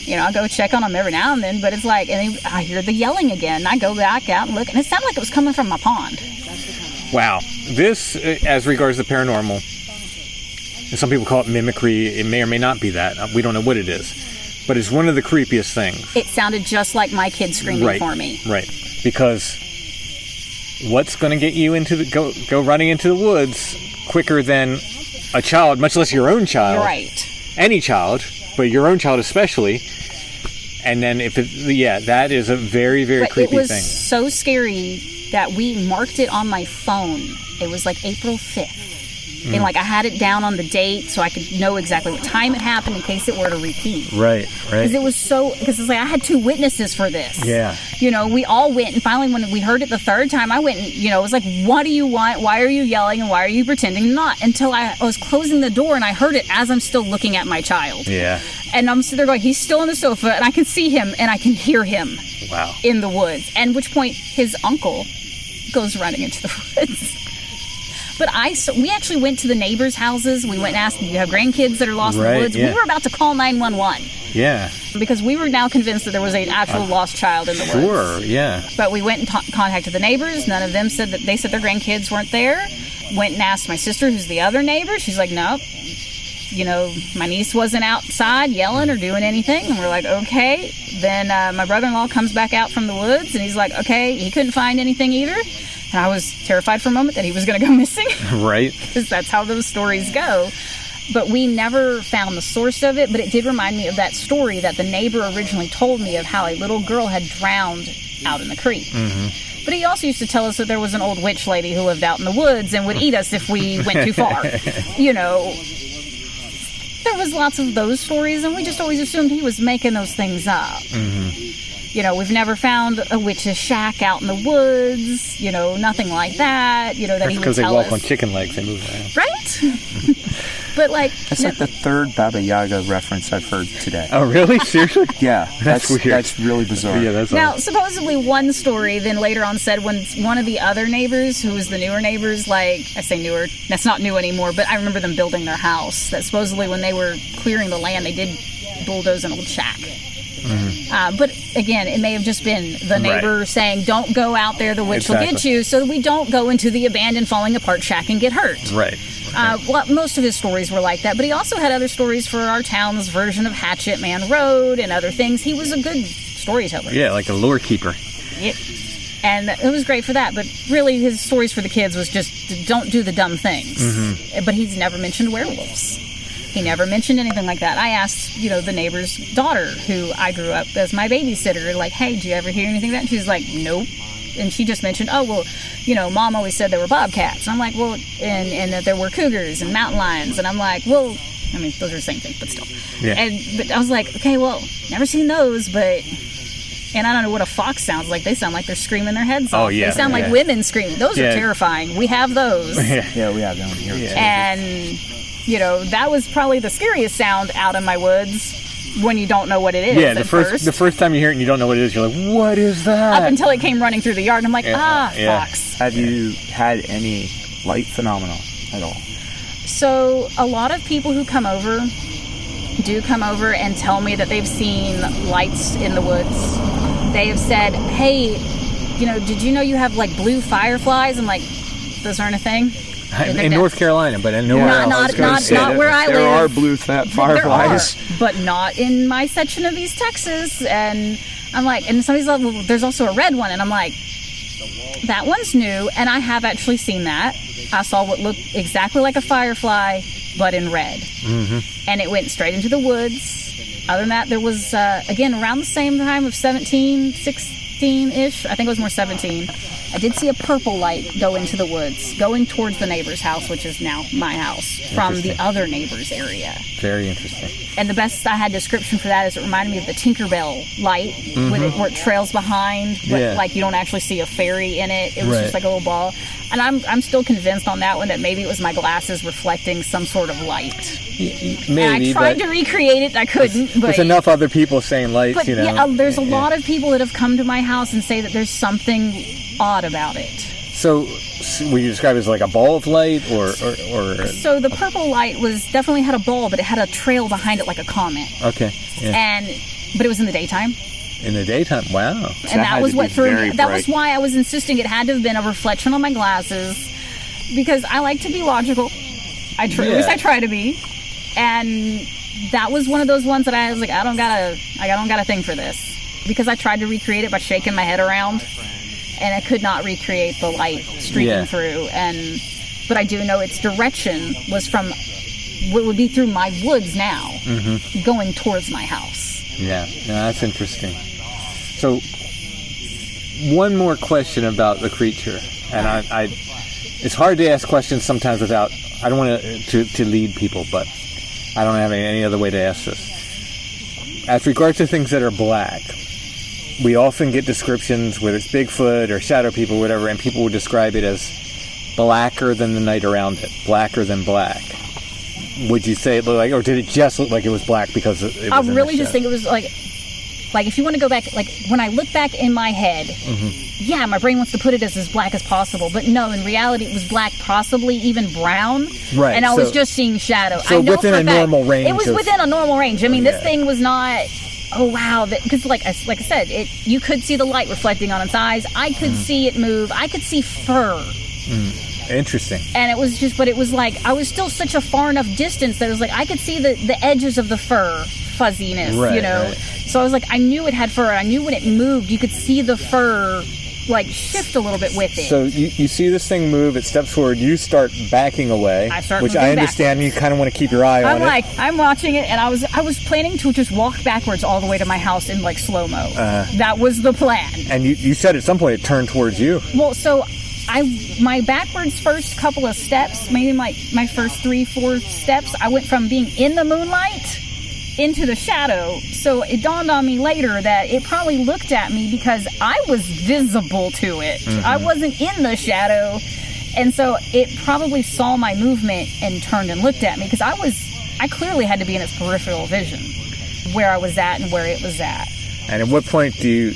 I'll go check on them every now and then, but it's like, and then I hear the yelling again. I go back out and look, and it sounded like it was coming from my pond. Wow. This, as regards the paranormal, and some people call it mimicry. It may or may not be that. We don't know what it is. But it's one of the creepiest things. It sounded just like my kid screaming for me. Right. Because what's going to get you into go running into the woods quicker than a child, much less your own child. Right. Any child, but your own child especially. And then that is a very, very creepy thing. It was so scary that we marked it on my phone. It was like April 5th. And I had it down on the date so I could know exactly what time it happened in case it were to repeat. Right. Because it's like I had 2 witnesses for this. Yeah. We all went, and finally when we heard it the 3rd time, I went and, it was like, what do you want? Why are you yelling? And why are you pretending not? Until I was closing the door and I heard it as I'm still looking at my child. Yeah. And I'm sitting there going, he's still on the sofa, and I can see him and I can hear him. Wow. In the woods. And which point his uncle goes running into the woods. But we actually went to the neighbors' houses. We went and asked, do you have grandkids that are lost in the woods? Yeah. We were about to call 911. Yeah. Because we were now convinced that there was an actual lost child in the woods. Sure, yeah. But we went and contacted the neighbors. None of them said that they said their grandkids weren't there. Went and asked my sister, who's the other neighbor. She's like, nope. My niece wasn't outside yelling or doing anything. And we're like, okay. Then my brother-in-law comes back out from the woods, and he's like, okay, he couldn't find anything either. And I was terrified for a moment that he was going to go missing. Right. Because that's how those stories go. But we never found the source of it. But it did remind me of that story that the neighbor originally told me of how a little girl had drowned out in the creek. Mm-hmm. But he also used to tell us that there was an old witch lady who lived out in the woods and would eat us if we went too far. There was lots of those stories, and we just always assumed he was making those things up. Mm-hmm. We've never found a witch's shack out in the woods, nothing like that, that he would tell us. Because they walk on chicken legs, they move around. Right? But That's like the 3rd Baba Yaga reference I've heard today. Oh, really? Seriously? Yeah. That's weird. That's really bizarre. Yeah, that's now, awesome. supposedly one story then later on said when one of the other neighbors, who was the newer neighbors, I say newer, that's not new anymore, but I remember them building their house, that supposedly when they were clearing the land, they did bulldoze an old shack. Mm-hmm. But again, it may have just been the neighbor saying, don't go out there, the witch will get you, so that we don't go into the abandoned, falling apart shack and get hurt. Right. Most of his stories were like that, but he also had other stories for our town's version of Hatchet Man Road and other things. He was a good storyteller. Yeah, like a lure keeper. Yep. And it was great for that, but really his stories for the kids was just don't do the dumb things. Mm-hmm. But he's never mentioned werewolves. He never mentioned anything like that. I asked, the neighbor's daughter, who I grew up as my babysitter, like, hey, did you ever hear anything like that? And she's like, nope. And she just mentioned, Mom always said there were bobcats. And I'm like, well, and that there were cougars and mountain lions. And I'm like, well, I mean, those are the same thing, but still. Yeah. But I was like, okay, well, never seen those, but... And I don't know what a fox sounds like. They sound like they're screaming their heads off. Oh, yeah. They sound like women screaming. Those are terrifying. We have those. Yeah, we have them here. Yeah. And, you know, that was probably the scariest sound out in my woods when you don't know what it is. Yeah, the first time you hear it and you don't know what it is, you're like, what is that? Up until it came running through the yard, and I'm like, fox. Have you had any light phenomena at all? So a lot of people who come over do come over and tell me that they've seen lights in the woods. They have said, hey, you know, did you know you have like blue fireflies? I'm like, those aren't a thing. In North Carolina, but in nowhere else. Not where I live. There are blue fireflies. But not in my section of East Texas. And I'm like, and somebody's like, well, there's also a red one. And I'm like, that one's new. And I have actually seen that. I saw what looked exactly like a firefly, but in red. Mm-hmm. And it went straight into the woods. Other than that, there was, again, around the same time of 17, 16-ish. I think it was more 17. I did see a purple light go into the woods, going towards the neighbor's house, which is now my house, from the other neighbor's area. Very interesting. And the best I had description for that is it reminded me of the Tinkerbell light, where it trails behind, but like you don't actually see a fairy in it. It was just like a little ball. And I'm still convinced on that one that maybe it was my glasses reflecting some sort of light. Maybe, and I tried to recreate it, I couldn't. But there's enough other people saying lights, but, you know. Yeah, there's a lot of people that have come to my house and say that there's something odd about it. So would you describe it as like a ball of light or So the purple light was definitely had a ball, but it had a trail behind it like a comet. Okay. Yeah. But it was in the daytime. In the daytime, wow. So and that was what threw me. That was why I was insisting it had to have been a reflection on my glasses, because I like to be logical. At least I try to be. And that was one of those ones that I was like, I don't got a thing for this, because I tried to recreate it by shaking my head around, and I could not recreate the light streaking through. But I do know its direction was from what would be through my woods now, going towards my house. Yeah, no, that's interesting. So, one more question about the creature, and I it's hard to ask questions sometimes without. I don't want to lead people, but I don't have any other way to ask this. As regards to things that are black, we often get descriptions, whether it's Bigfoot or shadow people, or whatever, and people would describe it as blacker than the night around it, blacker than black. Would you say it looked like, or did it just look like it was black because it was I really just think it was like if you want to go back, like when I look back in my head, my brain wants to put it as black as possible, but no, in reality it was black, possibly even brown, right? And I was just seeing shadow. So within a normal range. It was within a normal range. I mean, this thing was not. Oh wow! Because like I said, you could see the light reflecting on its eyes. I could see it move. I could see fur. Interesting. And it was just, but it was like I was still such a far enough distance that it was like I could see the edges of the fur fuzziness, you know. Right. So I was like, I knew it had fur. I knew when it moved, you could see the fur like shift a little bit with it. So you see this thing move, it steps forward, you start backing away, which I understand backwards. You kind of want to keep your eye on it. I'm watching it, and I was planning to just walk backwards all the way to my house in like slow-mo. That was the plan. And you said at some point it turned towards you. Well, so my backwards first couple of steps, maybe my first 3-4 steps, I went from being in the moonlight into the shadow. So it dawned on me later that it probably looked at me because I was visible to it. I wasn't in the shadow. And so it probably saw my movement and turned and looked at me, because I clearly had to be in its peripheral vision, where I was at and where it was at. And at what point do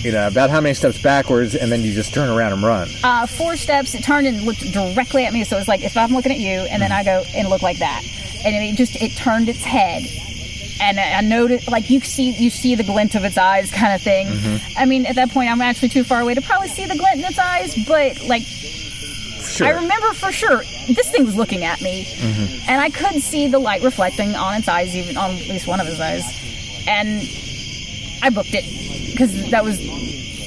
you know, about how many steps backwards, and then you just turn around and run? 4 steps, it turned and looked directly at me. So it's like, if I'm looking at you, and then I go and look like that. And it turned its head. And I noticed, like, you see the glint of its eyes kind of thing. I mean, at that point, I'm actually too far away to probably see the glint in its eyes, but, like, I remember for sure, this thing was looking at me, and I could see the light reflecting on its eyes, even on at least one of its eyes. And I booked it, because that was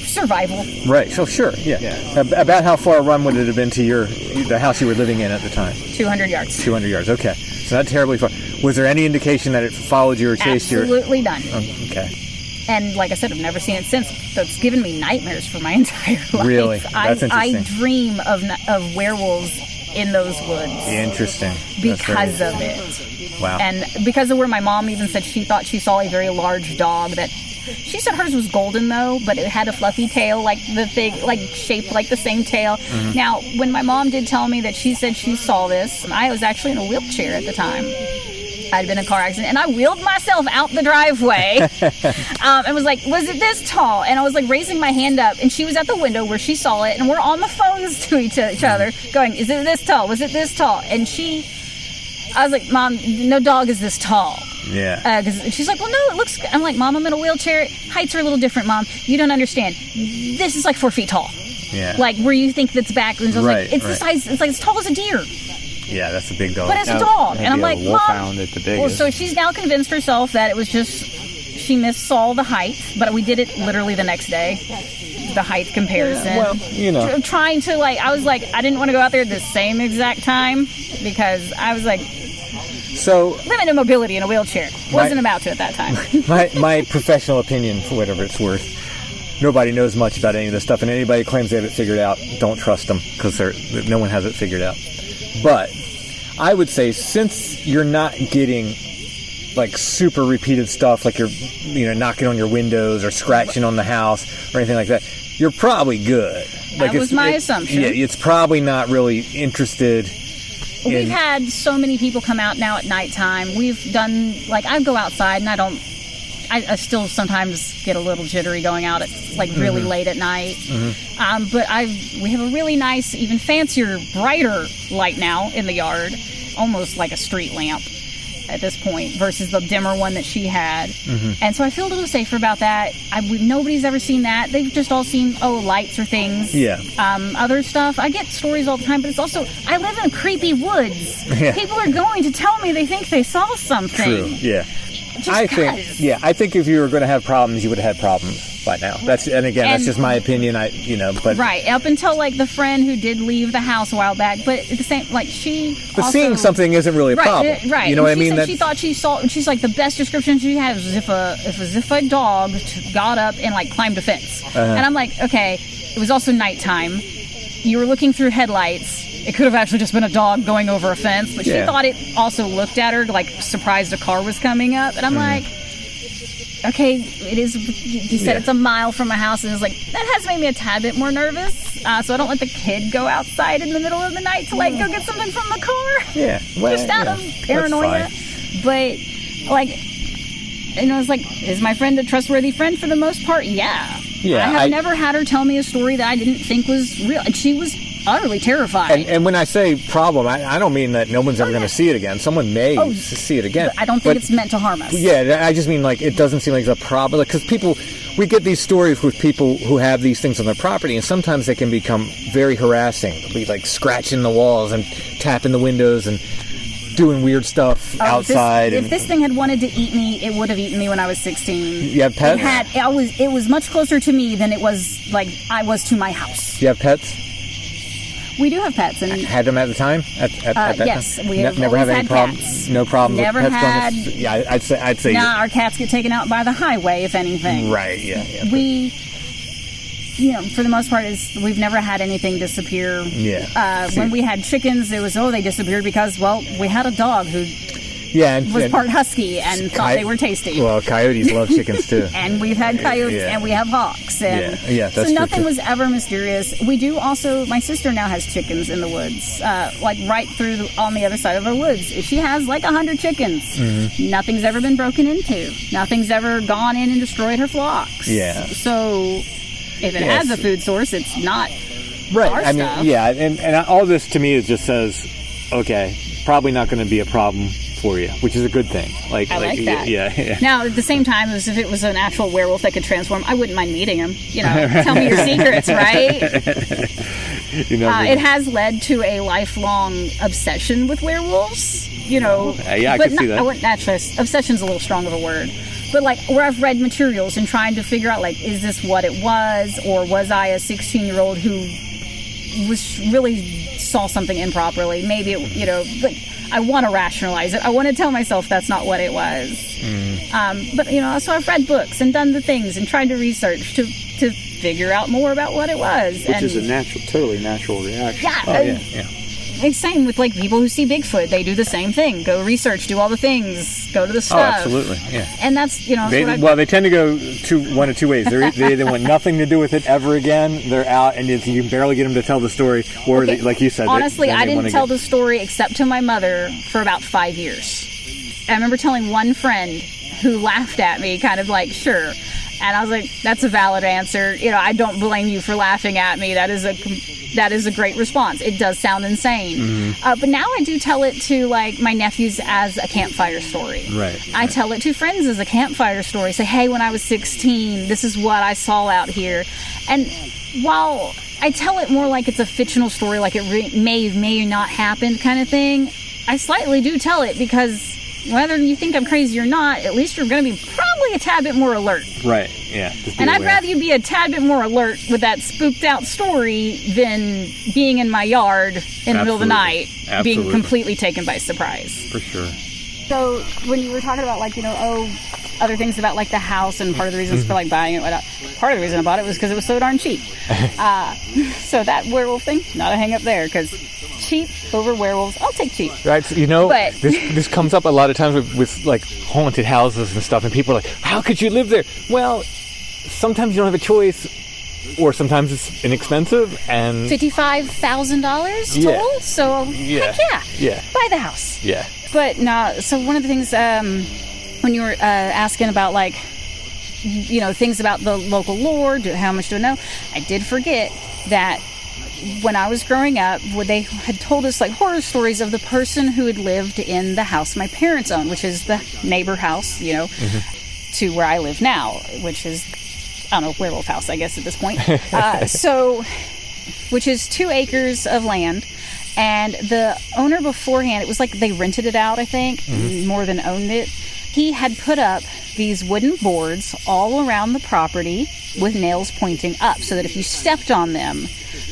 survival. Right, so sure, yeah. About how far a run would it have been to the house you were living in at the time? 200 yards. 200 yards, okay. So not terribly far. Was there any indication that it followed you or chased you? Absolutely none. Okay. And like I said, I've never seen it since. That's given me nightmares for my entire life. Really? That's interesting. I dream of werewolves in those woods. Interesting. Because of it. Wow. And because of where my mom even said she thought she saw a very large dog that She said hers was golden though, but it had a fluffy tail, like the thing, like shaped like the same tail. Now, when my mom did tell me that she said she saw this, I was actually in a wheelchair at the time. I'd been in a car accident, and I wheeled myself out the driveway and was like, was it this tall? And I was like raising my hand up, and she was at the window where she saw it, and we're on the phones to each other going, is it this tall? Was it this tall? And I was like, Mom, no dog is this tall. Yeah. And she's like, well, no, it looks... I'm like, Mom, I'm in a wheelchair. Heights are a little different, Mom. You don't understand. This is like 4 feet tall. Yeah. Like, where you think that's back. And I was Right, like, it's the size... It's like as tall as a deer. Yeah, that's a big dog. But it's a dog. And I'm like, Mom... wolfhound at the biggest. Well, so she's now convinced herself that it was just... She missaw the height. But we did it literally the next day. The height comparison. Yeah, well, you know. Trying to, like... I was like, I didn't want to go out there at the same exact time. Because I was like... So limited mobility in a wheelchair. Wasn't about to at that time. my professional opinion, for whatever it's worth, nobody knows much about any of this stuff, and anybody who claims they have it figured out, don't trust them, because no one has it figured out. But I would say, since you're not getting like super repeated stuff, like you're knocking on your windows or scratching on the house or anything like that, you're probably good. Like that was my assumption. Yeah, it's probably not really interested. We've had so many people come out now at nighttime. We've done, like, I go outside and I still sometimes get a little jittery going out at, like, really late at night. But we have a really nice, even fancier, brighter light now in the yard, almost like a street lamp at this point, versus the dimmer one that she had. And so I feel a little safer about that. Nobody's ever seen that. They've just all seen, lights or things. Yeah. Other stuff. I get stories all the time, but it's also, I live in creepy woods. Yeah. People are going to tell me they think they saw something. True, yeah. I think if you were going to have problems, you would have had problems by now. That's just my opinion. But right up until like the friend who did leave the house a while back, but at the same, like seeing something isn't really a problem. Right. You know what I mean? She thought she saw. She's like, the best description she had was if a dog got up and like climbed a fence. And I'm like, okay. It was also nighttime. You were looking through headlights. It could have actually just been a dog going over a fence, but she thought it also looked at her, like, surprised a car was coming up. And I'm like, okay, it is, you said it's a mile from my house, and it's like, that has made me a tad bit more nervous. So I don't let the kid go outside in the middle of the night to, like, go get something from the car. Yeah. Well, just out of paranoia. But, like, it's like, is my friend a trustworthy friend for the most part? Yeah. Yeah. I have never had her tell me a story that I didn't think was real. Like, she was utterly terrified. And when I say problem, I don't mean that no one's ever going to see it again. Someone may see it again. I don't think it's meant to harm us. Yeah, I just mean, like, it doesn't seem like it's a problem. Because we get these stories with people who have these things on their property, and sometimes they can become very harassing. They'll be, like, scratching the walls and tapping the windows and doing weird stuff outside. If this thing had wanted to eat me, it would have eaten me when I was 16. You have pets? It was much closer to me than it was, like, I was to my house. Do you have pets? We do have pets, and had them at the time. At that yes, time? we have never always have any had problems. cats. No problems. Never with pets had. Yeah, I'd say. Now our cats get taken out by the highway, if anything. Right. Yeah. We, for the most part, we've never had anything disappear. Yeah. When we had chickens, it was they disappeared because we had a dog who. Yeah, was part husky and thought they were tasty. Well, coyotes love chickens too. And we've had coyotes and we have hawks. And that's so nothing true. was ever mysterious. We do also, my sister now has chickens in the woods, like right through on the other side of our woods. She has like 100 chickens. Mm-hmm. Nothing's ever been broken into. Nothing's ever gone in and destroyed her flocks. Yeah. So if it has a food source, it's not right. our stuff. And all this to me just says, okay, probably not going to be a problem for you, which is a good thing. I like that. Yeah. Now, at the same time, as if it was an actual werewolf that could transform, I wouldn't mind meeting him. Tell me your secrets, right? It has led to a lifelong obsession with werewolves. I can see that. I wouldn't actually. Obsession's a little strong of a word, but where I've read materials and trying to figure out, is this what it was, or was I a 16-year-old who was really saw something improperly? Maybe it, I want to rationalize it. I want to tell myself that's not what it was. But so I've read books and done the things and tried to research to figure out more about what it was. Which is a totally natural reaction. Yeah. it's same with like people who see Bigfoot. They do the same thing. Go research, do all the things, go to the stuff. Oh, absolutely, yeah. And that's, you know, they tend to go one of two ways. They either want nothing to do with it ever again, they're out, and you can barely get them to tell the story, or okay. like you said. Honestly, I didn't tell the story except to my mother for about 5 years. I remember telling one friend who laughed at me, kind of like, sure. And I was like, that's a valid answer. You know, I don't blame you for laughing at me. That is a great response. It does sound insane. Mm-hmm. But now I do tell it to, like, my nephews as a campfire story. Right. I tell it to friends as a campfire story. Say, hey, when I was 16, this is what I saw out here. And while I tell it more like it's a fictional story, like it may or not happened kind of thing, I slightly do tell it because whether you think I'm crazy or not, at least you're going to be probably a tad bit more alert. Right, yeah. And I'd rather you be a tad bit more alert with that spooked out story than being in my yard in the middle of the night, being completely taken by surprise. For sure. So when you were talking about, like, you know, other things about, like, the house and part of the reasons for, like, buying it, part of the reason I bought it was because it was so darn cheap. So that werewolf thing, not a hang up there, because cheap over werewolves, I'll take cheap. Right, so, you know, this comes up a lot of times with like haunted houses and stuff, and people are like, how could you live there? Well, sometimes you don't have a choice, or sometimes it's inexpensive, and $55,000 total. So heck yeah, buy the house. Yeah. But no, so one of the things when you were asking about, like, you know, things about the local lore, how much do I know? I did forget that when I was growing up, they had told us, like, horror stories of the person who had lived in the house my parents owned, which is the neighbor house, you know, to where I live now, which is, I don't know, werewolf house, I guess, at this point. Which is 2 acres of land. And the owner beforehand, it was like they rented it out, I think, more than owned it. He had put up these wooden boards all around the property with nails pointing up, so that if you stepped on them,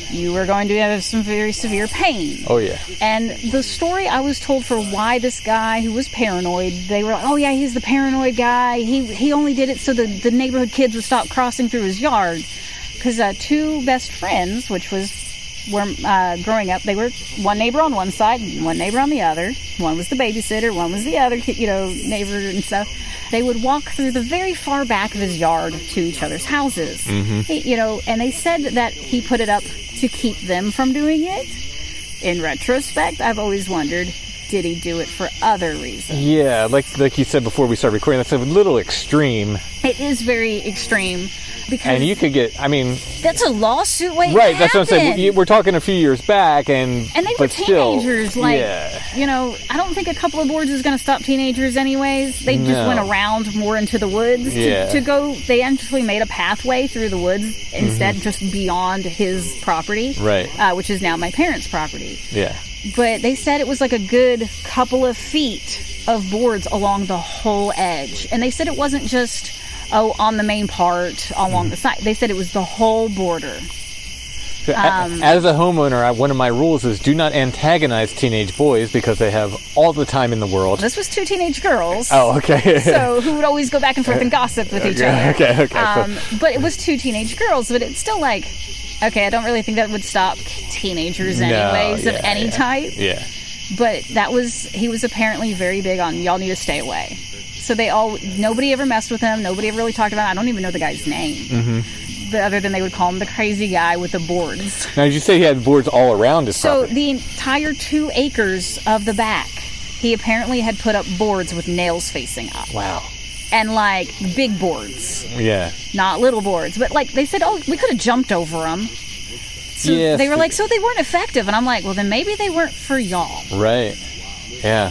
you were going to have some very severe pain. Oh, yeah. And the story I was told for why this guy who was paranoid, they were like, oh, yeah, he's the paranoid guy. He only did it so the neighborhood kids would stop crossing through his yard. Because 2 best friends, which was were growing up, they were one neighbor on one side and one neighbor on the other. One was the babysitter, one was the other, you know, neighbor and stuff. They would walk through the very far back of his yard to each other's houses. You know, and they said that he put it up to keep them from doing it. In retrospect, I've always wondered, did he do it for other reasons? Yeah, like you said before we started recording, that's a little extreme. It is very extreme. Because and you could get, I mean... That's a lawsuit waiting right, to that's happen. what I'm saying. We're talking a few years back, and they were teenagers. Still, like, yeah. You know, I don't think a couple of boards is going to stop teenagers anyways. They just went around more into the woods to go. They actually made a pathway through the woods instead, just beyond his property. Right. Which is now my parents' property. Yeah. But they said it was like a good couple of feet of boards along the whole edge. And they said it wasn't just... on the main part along the side. They said it was the whole border. As a homeowner, one of my rules is do not antagonize teenage boys because they have all the time in the world. This was 2 teenage girls. Oh, okay. So who would always go back and forth and gossip with each other. Okay. But it was 2 teenage girls, but it's still like, okay, I don't really think that would stop teenagers anyways of any type. Yeah. But he was apparently very big on, y'all need to stay away. So nobody ever messed with him. Nobody ever really talked about him. I don't even know the guy's name. Other than they would call him the crazy guy with the boards. Now, did you say he had boards all around his property? So the entire 2 acres of the back, he apparently had put up boards with nails facing up. Wow. And, like, big boards. Yeah. Not little boards. But, like, they said, oh, we could have jumped over them. So they were like, so they weren't effective. And I'm like, well, then maybe they weren't for y'all. Right. Yeah.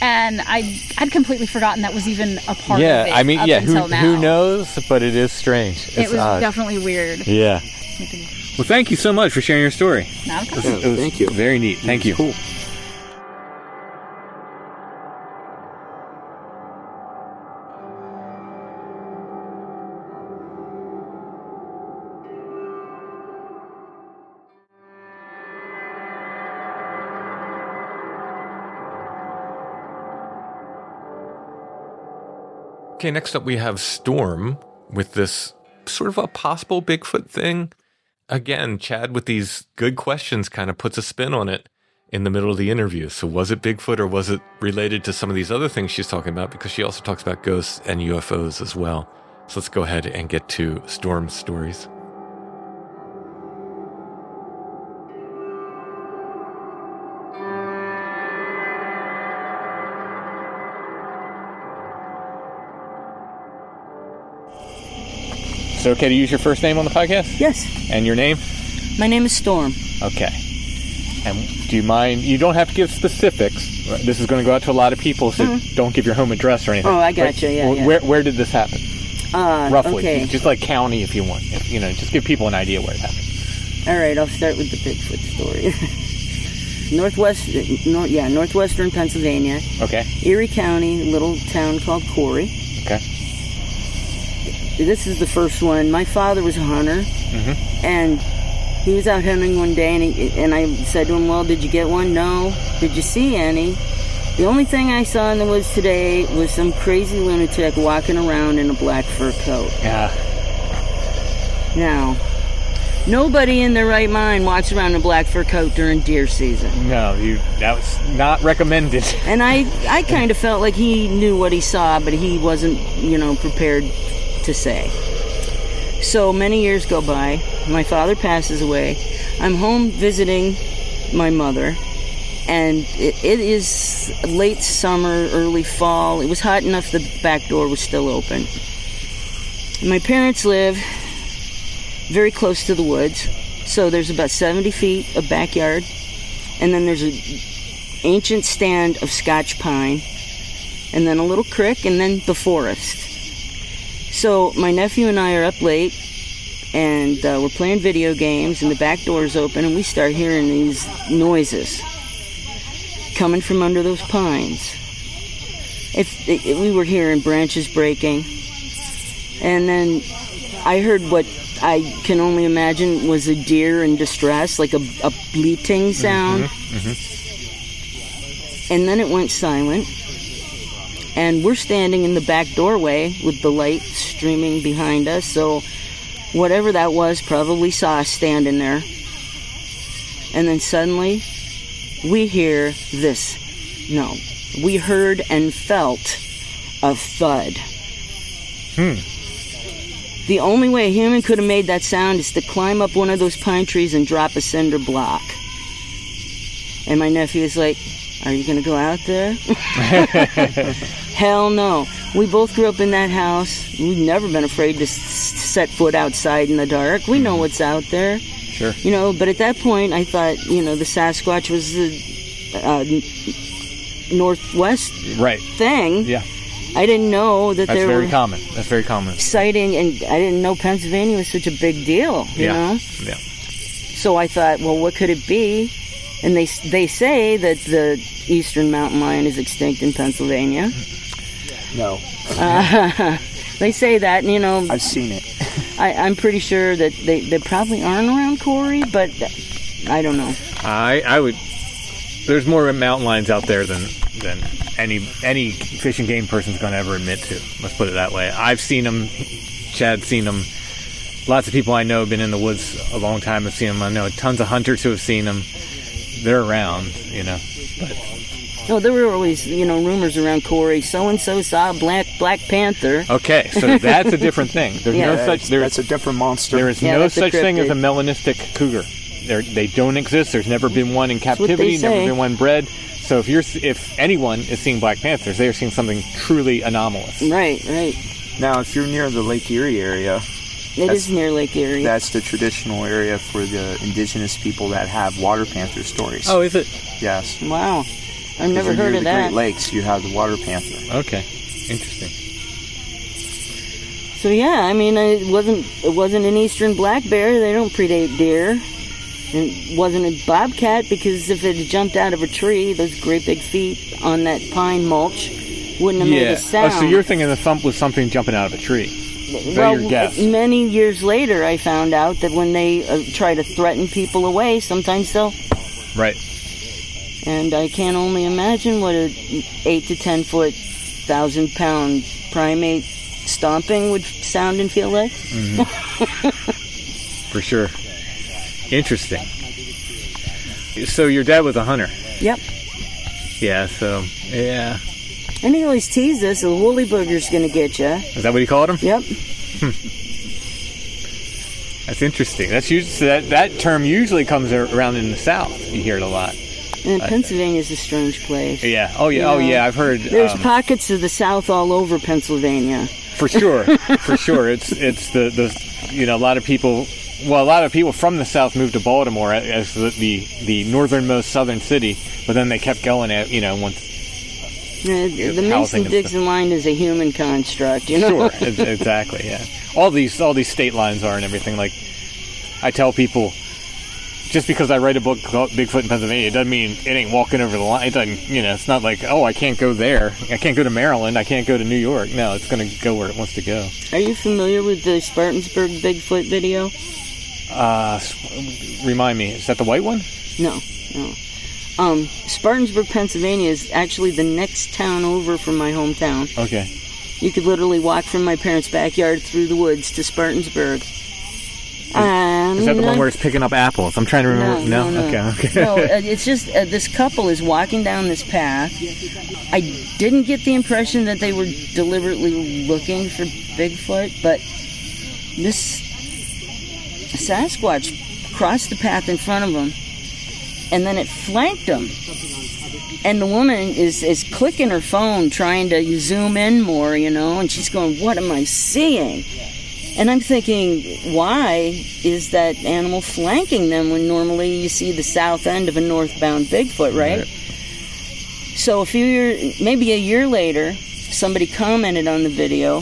And I'd completely forgotten that was even a part of it. Yeah, I mean, who knows? But it is strange. It was definitely weird. Yeah. Well, thank you so much for sharing your story. Not a problem. It was thank you. Very neat. Thank you. Cool. Okay, next up we have Storm with this sort of a possible Bigfoot thing. Again, Chad with these good questions kind of puts a spin on it. in the middle of the interview. So was it Bigfoot or was it related to some of these other things she's talking about? Because she also talks about ghosts and UFOs as well. So let's go ahead and get to Storm's stories. Is it okay to use your first name on the podcast? Yes. And your name? My name is Storm. Okay. And do you mind? You don't have to give specifics. This is going to go out to a lot of people, so don't give your home address or anything. Oh, I gotcha. Yeah. Where did this happen? Roughly. Okay. Just like county if you want. Just give people an idea where it happened. All right, I'll start with the Bigfoot story. Northwestern Pennsylvania. Okay. Erie County, a little town called Corey. Okay. This is the first one. My father was a hunter, and he was out hunting one day, and I said to him, well, did you get one? No. Did you see any? The only thing I saw in the woods today was some crazy lunatic walking around in a black fur coat. Yeah. Now, nobody in their right mind walks around in a black fur coat during deer season. No, that was not recommended. And I kind of felt like he knew what he saw, but he wasn't, prepared to say. So many years go by. My father passes away. I'm home visiting my mother, and it is late summer, early fall. It was hot enough the back door was still open. My parents live very close to the woods, so there's about 70 feet of backyard, and then there's an ancient stand of Scotch pine, and then a little creek, and then the forest. So my nephew and I are up late, and we're playing video games, and the back door is open, and we start hearing these noises coming from under those pines. We were hearing branches breaking, and then I heard what I can only imagine was a deer in distress, like a bleating sound. And then it went silent. And we're standing in the back doorway with the light streaming behind us, so whatever that was probably saw us standing there. And then suddenly, we hear this. No, we heard and felt a thud. The only way a human could have made that sound is to climb up one of those pine trees and drop a cinder block. And my nephew is like, are you going to go out there? Hell no. We both grew up in that house. We've never been afraid to set foot outside in the dark. We know what's out there. Sure. But at that point, I thought, the Sasquatch was the Northwest thing. Yeah. I didn't know that That's there very were common. That's very common. sighting, and I didn't know Pennsylvania was such a big deal, you know? Yeah. So I thought, well, what could it be? And they say that the eastern mountain lion is extinct in Pennsylvania. No. They say that, and, I've seen it. I'm pretty sure that they probably aren't around Corey, but I don't know. I would. There's more mountain lions out there than any fish and game person's going to ever admit to. Let's put it that way. I've seen them. Chad's seen them. Lots of people I know have been in the woods a long time, have seen them. I know tons of hunters who have seen them. They're around, But No, there were always, rumors around Corey. So-and-so saw a Black Panther. okay, so that's a different thing. There's Yeah. no such. That's a different monster. There is Yeah, no that's a such thing as a cryptid. melanistic cougar. They don't exist. There's never been one in what they captivity. Never say. been one bred. So if anyone is seeing Black Panthers, they are seeing something truly anomalous. Right. Now, if you're near the Lake Erie area, It is near Lake Erie. that's the traditional area for the indigenous people that have water panther stories. Oh, is it? Yes. Wow. I've never Near heard the of that. Great Lakes, you have the water panther. Okay, interesting. So yeah, I mean, it wasn't an eastern black bear. They don't predate deer. It wasn't a bobcat, because if it had jumped out of a tree, those great big feet on that pine mulch wouldn't have made a sound. Oh, so you're thinking the thump was something jumping out of a tree? Is that your guess? Many years later, I found out that when they try to threaten people away, sometimes they'll. Right. And I can only imagine what a 8 to 10 foot, 1,000-pound primate stomping would sound and feel like. For sure. Interesting. So your dad was a hunter? Yep. Yeah, so, yeah. And he always teased us, the woolly booger's going to get you. Is that what he called him? Yep. That's interesting. That's usually, that term usually comes around in the South. You hear it a lot. And Pennsylvania's a strange place. Yeah. Oh, yeah. Oh, yeah. I've heard. There's pockets of the South all over Pennsylvania. For sure. For sure. It's the you know, a lot of people from the South moved to Baltimore as the northernmost southern city, but then they kept going at, you know, once. The Mason-Dixon line is a human construct, you know? Sure, exactly, yeah. All these state lines are and everything. Like, I tell people, just because I write a book called Bigfoot in Pennsylvania, it doesn't mean it ain't walking over the line. It doesn't, you know, it's not like, oh, I can't go there. I can't go to Maryland. I can't go to New York. No, it's going to go where it wants to go. Are you familiar with the Spartansburg Bigfoot video? Remind me, is that the white one? No. Spartansburg, Pennsylvania is actually the next town over from my hometown. Okay. You could literally walk from my parents' backyard through the woods to Spartansburg. Is that the one where it's picking up apples? I'm trying to remember. No. Okay. No, it's just this couple is walking down this path. I didn't get the impression that they were deliberately looking for Bigfoot, but this Sasquatch crossed the path in front of them, and then it flanked them. And the woman is clicking her phone, trying to zoom in more, you know, and she's going, what am I seeing? And I'm thinking, why is that animal flanking them when normally you see the south end of a northbound Bigfoot, right? So maybe a year later, somebody commented on the video.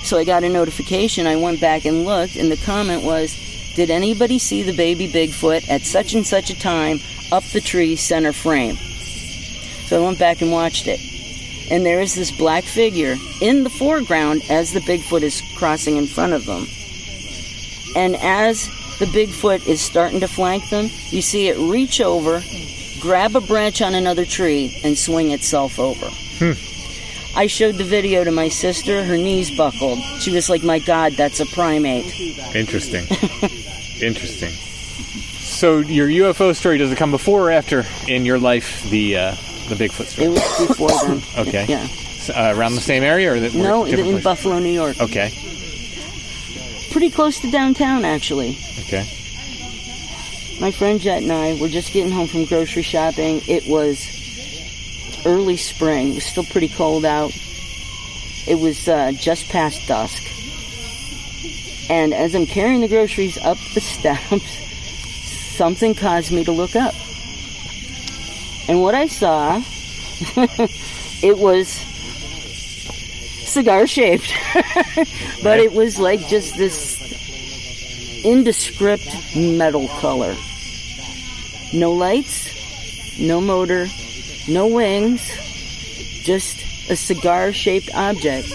So I got a notification. I went back and looked, and the comment was, did anybody see the baby Bigfoot at such and such a time up the tree center frame? So I went back and watched it. And there is this black figure in the foreground as the Bigfoot is crossing in front of them. And as the Bigfoot is starting to flank them, you see it reach over, grab a branch on another tree, and swing itself over. I showed the video to my sister. Her knees buckled. She was like, my God, that's a primate. Interesting. Interesting. So your UFO story, does it come before or after in your life, the Bigfoot story? It was before then. Okay. Yeah. Around the same area? Or no, in Buffalo, New York. Okay. Pretty close to downtown, actually. Okay. My friend Jet and I were just getting home from grocery shopping. It was early spring. It was still pretty cold out. It was just past dusk. And as I'm carrying the groceries up the steps, something caused me to look up. And what I saw, it was cigar-shaped. But it was like just this indescript metal color. No lights, no motor, no wings, just a cigar-shaped object.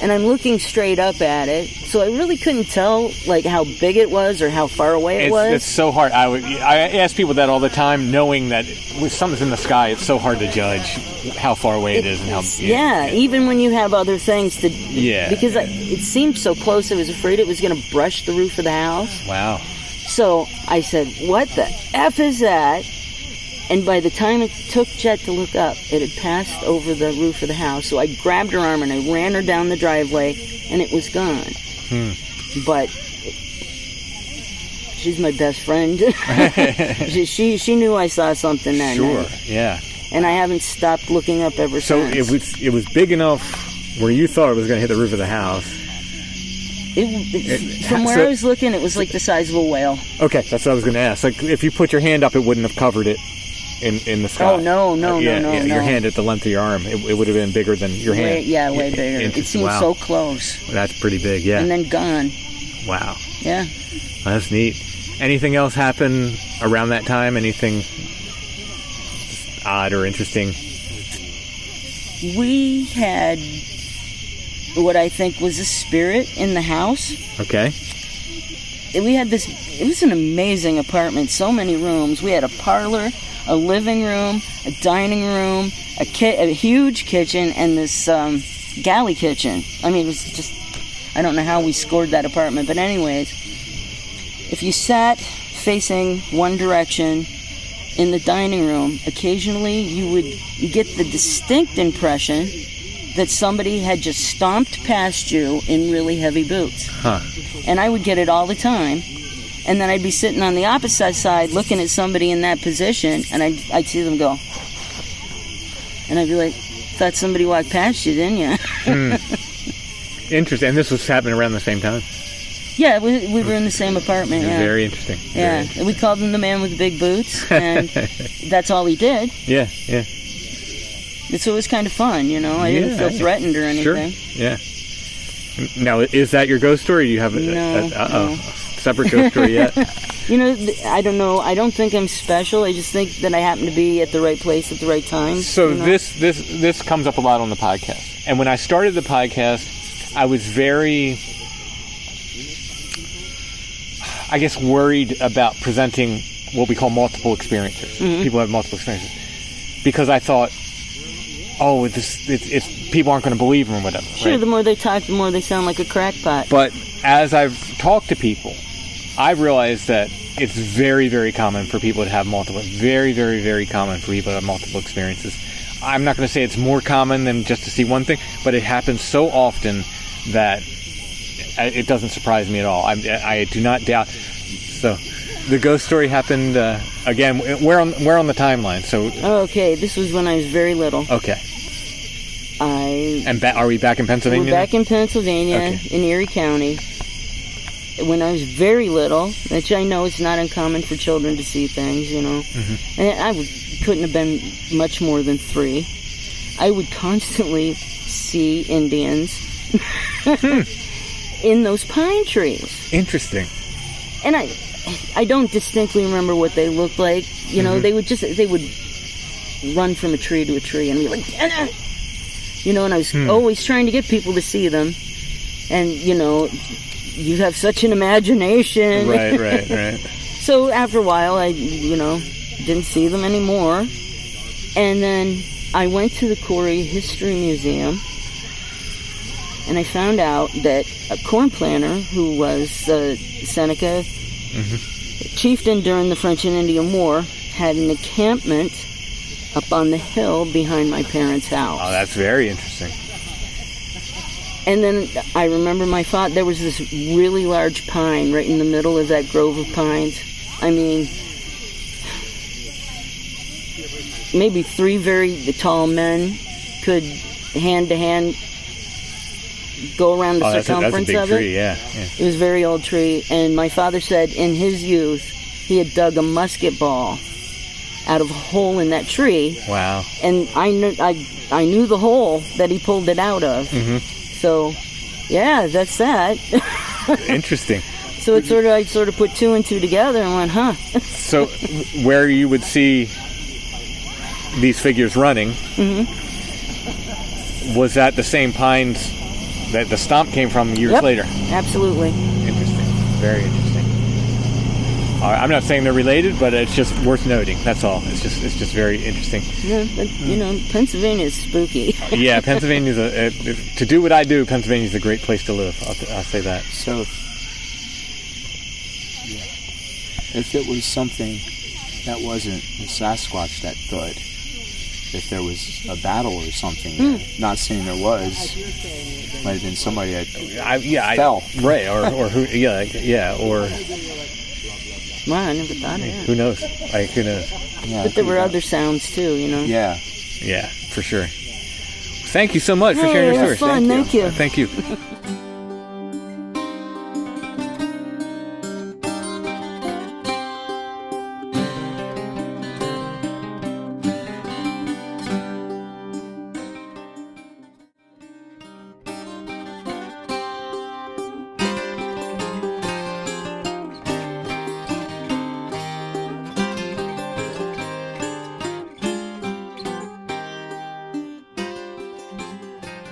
And I'm looking straight up at it, so I really couldn't tell like how big it was or how far away it was. It's so hard. I ask people that all the time, knowing that when something's in the sky, it's so hard to judge how far away it is and how. Yeah, even when you have other things to. Yeah. Because it seemed so close, I was afraid it was going to brush the roof of the house. Wow. So I said, "What the F is that?" And by the time it took Jet to look up, it had passed over the roof of the house. So I grabbed her arm and I ran her down the driveway, and it was gone. But she's my best friend. she knew I saw something that night. Sure, yeah. And I haven't stopped looking up ever since. So it was big enough where you thought it was going to hit the roof of the house. From where I was looking, it was like the size of a whale. Okay, that's what I was going to ask. Like, if you put your hand up, it wouldn't have covered it in the sky. Oh, no. Your hand at the length of your arm, it would have been bigger than your hand. Way bigger. It seemed so close. That's pretty big, yeah. And then gone. Wow. Yeah. That's neat. Anything else happen around that time? Anything odd or interesting? We had what I think was a spirit in the house. Okay. We had this, it was an amazing apartment, so many rooms. We had a parlor, a living room, a dining room, a huge kitchen, and this galley kitchen. I mean, it was just, I don't know how we scored that apartment, but anyways, if you sat facing one direction, in the dining room, occasionally you would get the distinct impression that somebody had just stomped past you in really heavy boots. Huh. And I would get it all the time. And then I'd be sitting on the opposite side looking at somebody in that position, and I'd see them go. And I'd be like, thought somebody walked past you, didn't you? Interesting. And this was happening around the same time? Yeah, we were in the same apartment. Yeah. Very interesting. Yeah, and we called him the man with the big boots, and that's all he did. Yeah, yeah. So it was kind of fun, you know. I didn't feel threatened or anything. Sure. Yeah. Now, is that your ghost story? Do you have a separate ghost story yet? You know, I don't know. I don't think I'm special. I just think that I happen to be at the right place at the right time. So this comes up a lot on the podcast. And when I started the podcast, I was very, I guess, worried about presenting what we call multiple experiences. Mm-hmm. People have multiple experiences. Because I thought, it's people aren't going to believe them or whatever. Sure, right? the more they talk, the more they sound like a crackpot. But as I've talked to people, I've realized that it's very, very common for people to have multiple, very, very, very common for people to have multiple experiences. I'm not going to say it's more common than just to see one thing, but it happens so often that it doesn't surprise me at all. I do not doubt. So the ghost story happened, again, where on the timeline? So okay, this was when I was very little. Okay. Are we back in Pennsylvania? We're back in Pennsylvania, in Erie County. When I was very little, which I know it's not uncommon for children to see things, you know. Mm-hmm. And I couldn't have been much more than 3. I would constantly see Indians in those pine trees. Interesting. And I don't distinctly remember what they looked like. You know, they would run from a tree to a tree and be like, "Anna!" You know, and I was always trying to get people to see them. And, you know, you have such an imagination. Right. So after a while, I, you know, didn't see them anymore. And then I went to the Corey History Museum, and I found out that a corn planter who was Seneca chieftain during the French and Indian War had an encampment up on the hill behind my parents' house. Oh, that's very interesting. And then I remember there was this really large pine right in the middle of that grove of pines. I mean, maybe 3 very tall men could hand-to-hand go around the circumference that's a big of tree, it. Yeah. It was a very old tree, and my father said in his youth he had dug a musket ball out of a hole in that tree. Wow. And I knew the hole that he pulled it out of. Mm-hmm. So, yeah, that's that. Interesting. So I sort of put 2 and 2 together and went, huh. So where you would see these figures running, was that the same pines that the stomp came from years later? Absolutely. Interesting. Very interesting. I'm not saying they're related, but it's just worth noting. That's all. It's just very interesting. Yeah, but, you know, Pennsylvania is spooky. Yeah, Pennsylvania's to do what I do, Pennsylvania's a great place to live. I'll say that. So, if it was something that wasn't a Sasquatch that could, if there was a battle or something, there, not saying there was, might have been somebody that fell. Right, or who? Yeah, or. Wow, I never thought of that. Who knows? Who knows? Yeah, but there were other sounds too, you know. Yeah, for sure. Thank you so much for sharing your story. Fun. Thank you. Thank you.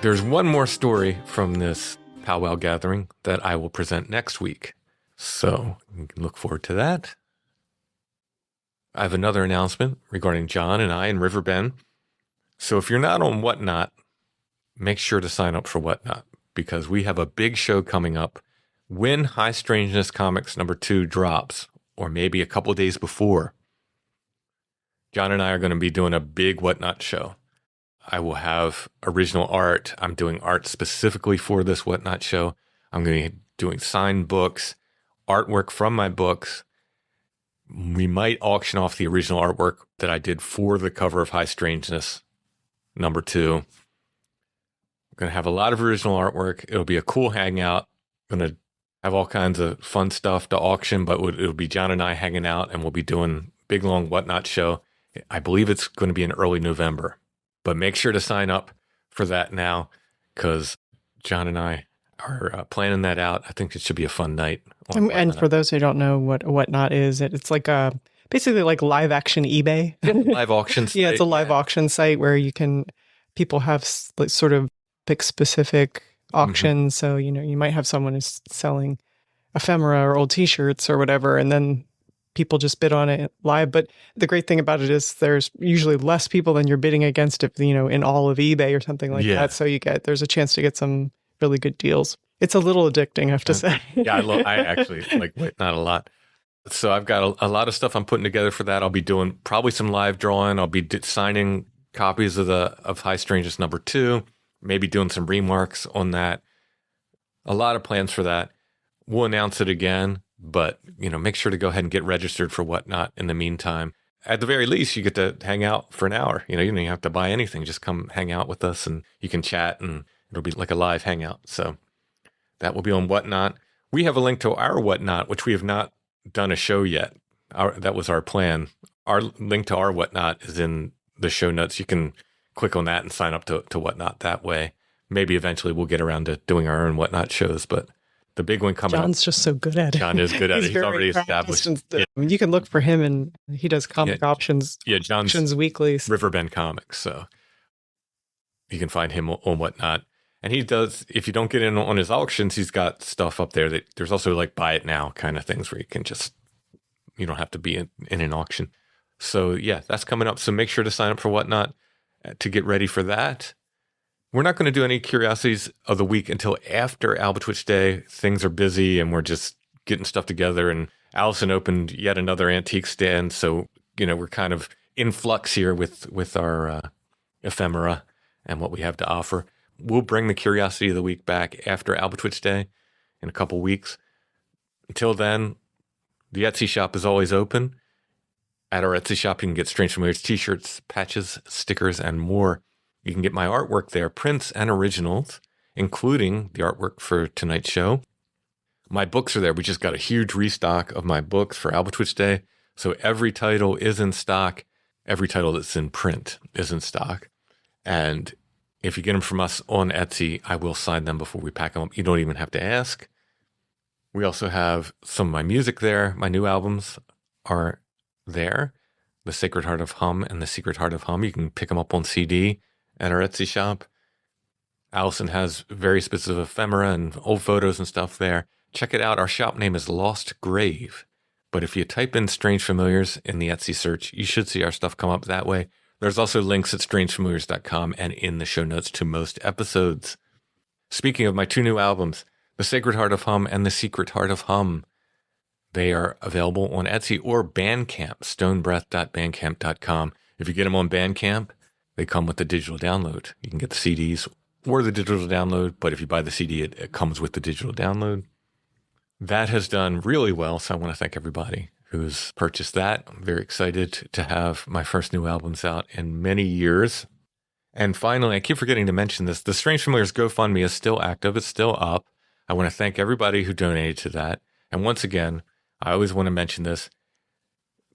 There's one more story from this powwow gathering that I will present next week. So you can look forward to that. I have another announcement regarding John and I in Riverbend. So if you're not on Whatnot, make sure to sign up for Whatnot because we have a big show coming up when High Strangeness Comics #2 drops, or maybe a couple days before. John and I are going to be doing a big Whatnot show. I will have original art. I'm doing art specifically for this Whatnot show. I'm going to be doing signed books, artwork from my books. We might auction off the original artwork that I did for the cover of High Strangeness, #2. I'm going to have a lot of original artwork. It'll be a cool hangout. I'm going to have all kinds of fun stuff to auction, but it'll be John and I hanging out, and we'll be doing big, long Whatnot show. I believe it's going to be in early November, but make sure to sign up for that now, because John and I are planning that out. I think it should be a fun night. And for those who don't know what Whatnot is, it's like basically like live action eBay. Live auction site. Yeah, it's a live auction site where people have like sort of specific auctions. So, you might have someone who's selling ephemera or old t-shirts or whatever, and then people just bid on it live. But the great thing about it is there's usually less people than you're bidding against if, in all of eBay or something like that. So there's a chance to get some really good deals. It's a little addicting, I have to say. Yeah, I actually like Whatnot a lot. So I've got a lot of stuff I'm putting together for that. I'll be doing probably some live drawing. I'll be signing copies of High Strangeness #2, maybe doing some remarks on that. A lot of plans for that. We'll announce it again, but make sure to go ahead and get registered for Whatnot in the meantime. At the very least, you get to hang out for an hour. You don't even have to buy anything. Just come hang out with us, and you can chat, and it'll be like a live hangout. So that will be on Whatnot. We have a link to our Whatnot, which we have not done a show yet. That was our plan. Our link to our Whatnot is in the show notes. You can click on that and sign up to Whatnot that way. Maybe eventually we'll get around to doing our own Whatnot shows, but the big one coming John's just so good at it. John is good at it. He's already established. Yeah. You can look for him, and he does comic options. Yeah, John's options weekly. Riverbend Comics, so you can find him on Whatnot. And he does, if you don't get in on his auctions, he's got stuff up there that there's also like buy it now kind of things where you don't have to be in an auction. So yeah, that's coming up. So make sure to sign up for Whatnot to get ready for that. We're not going to do any Curiosities of the Week until after Albatwitch Day. Things are busy and we're just getting stuff together. And Allison opened yet another antique stand. So, we're kind of in flux here with our ephemera and what we have to offer. We'll bring the Curiosity of the Week back after Albatwitch Day in a couple weeks. Until then, the Etsy shop is always open. At our Etsy shop, you can get Strange Familiars t-shirts, patches, stickers, and more. You can get my artwork there, prints and originals, including the artwork for tonight's show. My books are there. We just got a huge restock of my books for Albatwitch Day. So every title is in stock. Every title that's in print is in stock. And if you get them from us on Etsy, I will sign them before we pack them up. You don't even have to ask. We also have some of my music there. My new albums are there. The Sacred Heart of Hum and The Secret Heart of Hum. You can pick them up on CD at our Etsy shop. Allison has very specific ephemera and old photos and stuff there. Check it out. Our shop name is Lost Grave. But if you type in Strange Familiars in the Etsy search, you should see our stuff come up that way. There's also links at strangefamiliars.com and in the show notes to most episodes. Speaking of my two new albums, The Sacred Heart of Hum and The Secret Heart of Hum, they are available on Etsy or Bandcamp, stonebreath.bandcamp.com. If you get them on Bandcamp, they come with the digital download. You can get the CDs or the digital download, but if you buy the CD, it comes with the digital download. That has done really well, so I want to thank everybody who's purchased that. I'm very excited to have my first new albums out in many years. And finally, I keep forgetting to mention this, the Strange Familiars GoFundMe is still active. It's still up. I want to thank everybody who donated to that. And once again, I always want to mention this.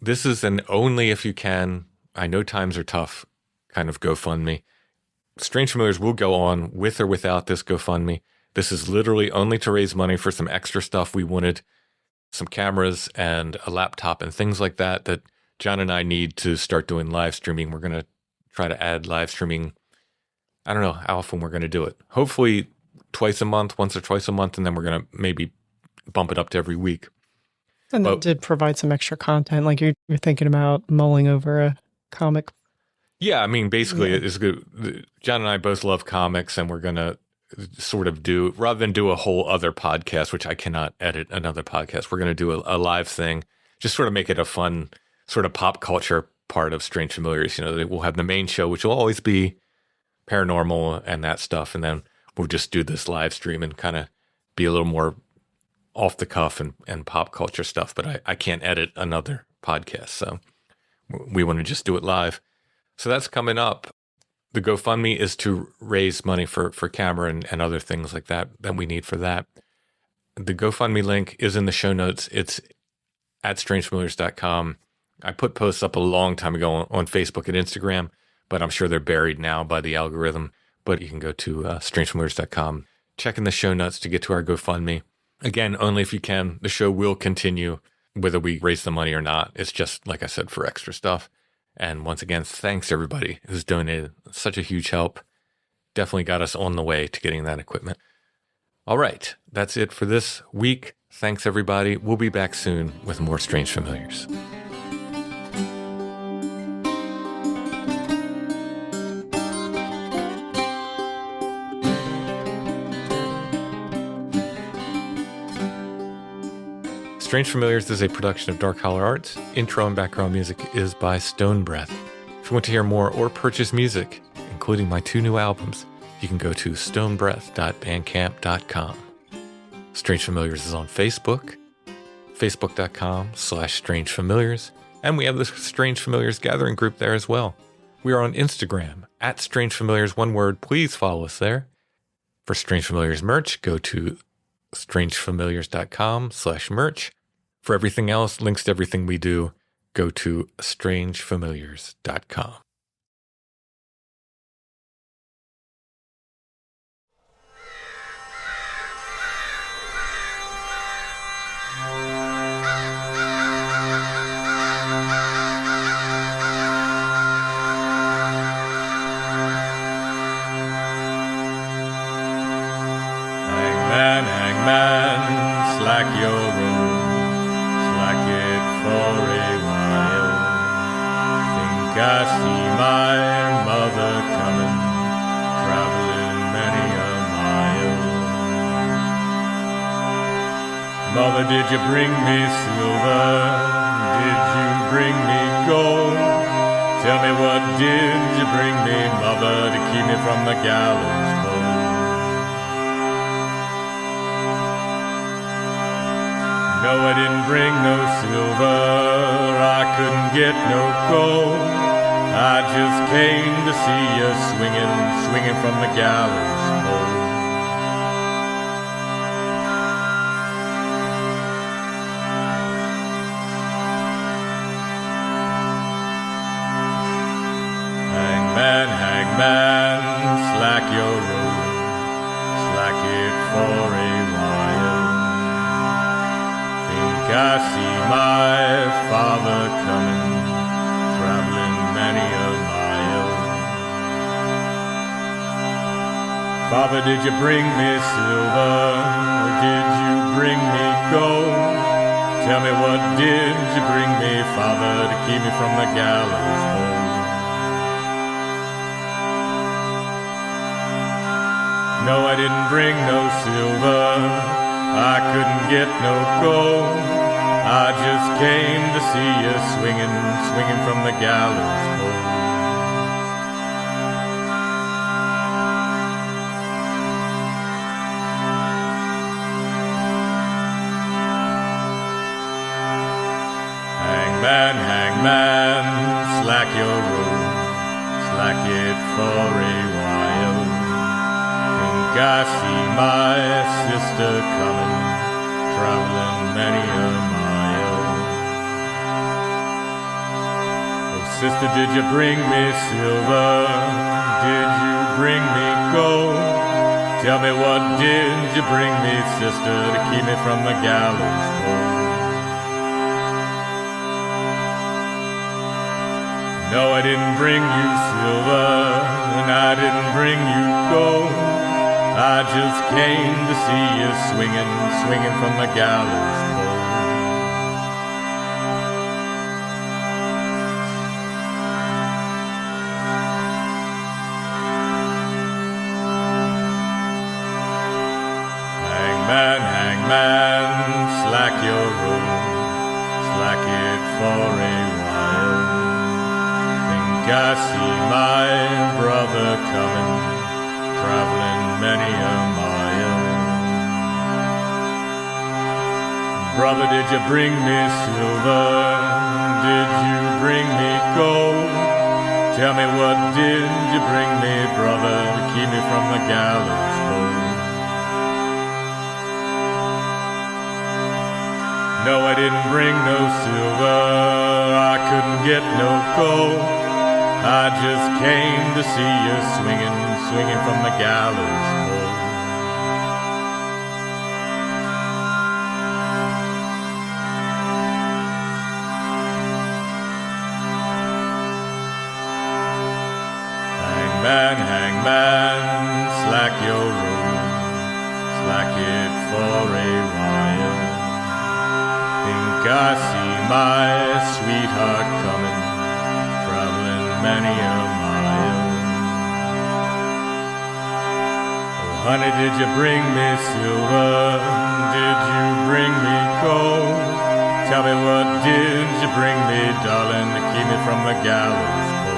This is an only if you can, I know times are tough, kind of GoFundMe. Strange Familiars will go on with or without this GoFundMe. This is literally only to raise money for some extra stuff we wanted, some cameras and a laptop and things like that John and I need to start doing live streaming. We're going to try to add live streaming. I don't know how often we're going to do it. Hopefully once or twice a month, and then we're going to maybe bump it up to every week. And that did provide some extra content, like you're thinking about mulling over a comic. Yeah, I mean, basically, it's good. John and I both love comics, and we're going to sort of rather than do a whole other podcast, which I cannot edit another podcast, we're going to do a live thing, just sort of make it a fun sort of pop culture part of Strange Familiars. We'll have the main show, which will always be paranormal and that stuff. And then we'll just do this live stream and kind of be a little more off the cuff and pop culture stuff. But I can't edit another podcast. So we want to just do it live. So that's coming up. The GoFundMe is to raise money for camera and other things like that we need for that. The GoFundMe link is in the show notes. It's at strangefamiliars.com. I put posts up a long time ago on Facebook and Instagram, but I'm sure they're buried now by the algorithm. But you can go to strangefamiliars.com, check in the show notes to get to our GoFundMe. Again, only if you can. The show will continue whether we raise the money or not. It's just, like I said, for extra stuff. And once again, thanks everybody who's donated. Such a huge help. Definitely got us on the way to getting that equipment. All right, that's it for this week. Thanks everybody. We'll be back soon with more Strange Familiars. Strange Familiars is a production of Dark Holler Arts. Intro and background music is by Stone Breath. If you want to hear more or purchase music, including my 2 new albums, you can go to stonebreath.bandcamp.com. Strange Familiars is on Facebook, facebook.com/Strange Familiars, and we have the Strange Familiars gathering group there as well. We are on Instagram at Strange Familiars, one word. Please follow us there. For Strange Familiars merch, go to strangefamiliars.com/merch. For everything else, links to everything we do, go to strangefamiliars.com. Hangman, slack your rope, slack it for a while. Think I see my mother coming, traveling many a mile. Mother, did you bring me silver? Did you bring me gold? Tell me, what did you bring me, mother, to keep me from the gallows pole? No, I didn't bring no silver, I couldn't get no gold. I just came to see you swinging from the gallows pole. Hangman, slack your rope, slack it for a while. I see my father coming, traveling many a mile. Father, did you bring me silver, or did you bring me gold? Tell me, what did you bring me, Father, to keep me from the gallows pole? No, I didn't bring no silver, I couldn't get no gold. I just came to see you swinging from the gallows pole. Hangman, slack your rope, slack it for a while. Think I see my sister coming, traveling many a mile. Oh, sister, did you bring me silver? Did you bring me gold? Tell me, what did you bring me, sister, to keep me from the gallows pole? No, I didn't bring you silver, and I didn't bring you gold. I just came to see you swinging from the gallows pole. Hangman, slack your rope, slack it for a while. I see my brother coming, traveling many a mile. Brother, did you bring me silver? Did you bring me gold? Tell me, what did you bring me, brother, to keep me from the gallows pole? No, I didn't bring no silver, I couldn't get no gold. I just came to see you swinging from the gallows pole. Hangman, slack your rope, slack it for a while. Think I see my sweetheart coming, traveling many a mile. Oh, honey, did you bring me silver? Did you bring me gold? Tell me, what did you bring me, darling, to keep me from the gallows pole?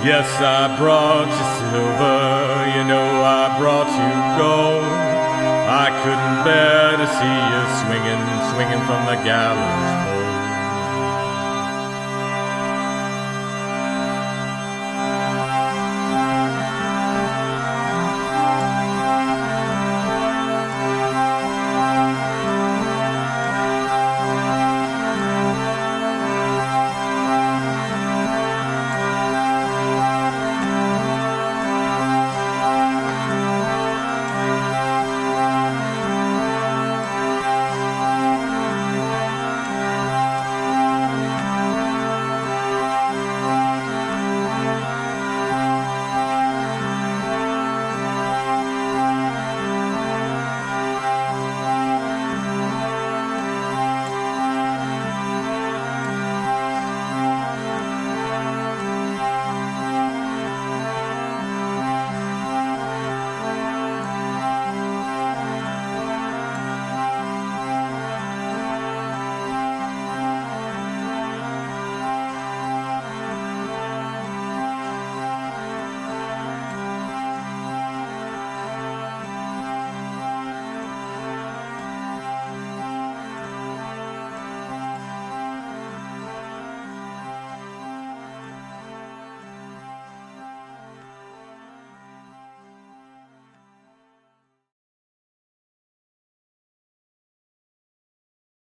Yes, I brought you silver, you know I brought you gold. I couldn't bear to see you swinging from the gallows pole.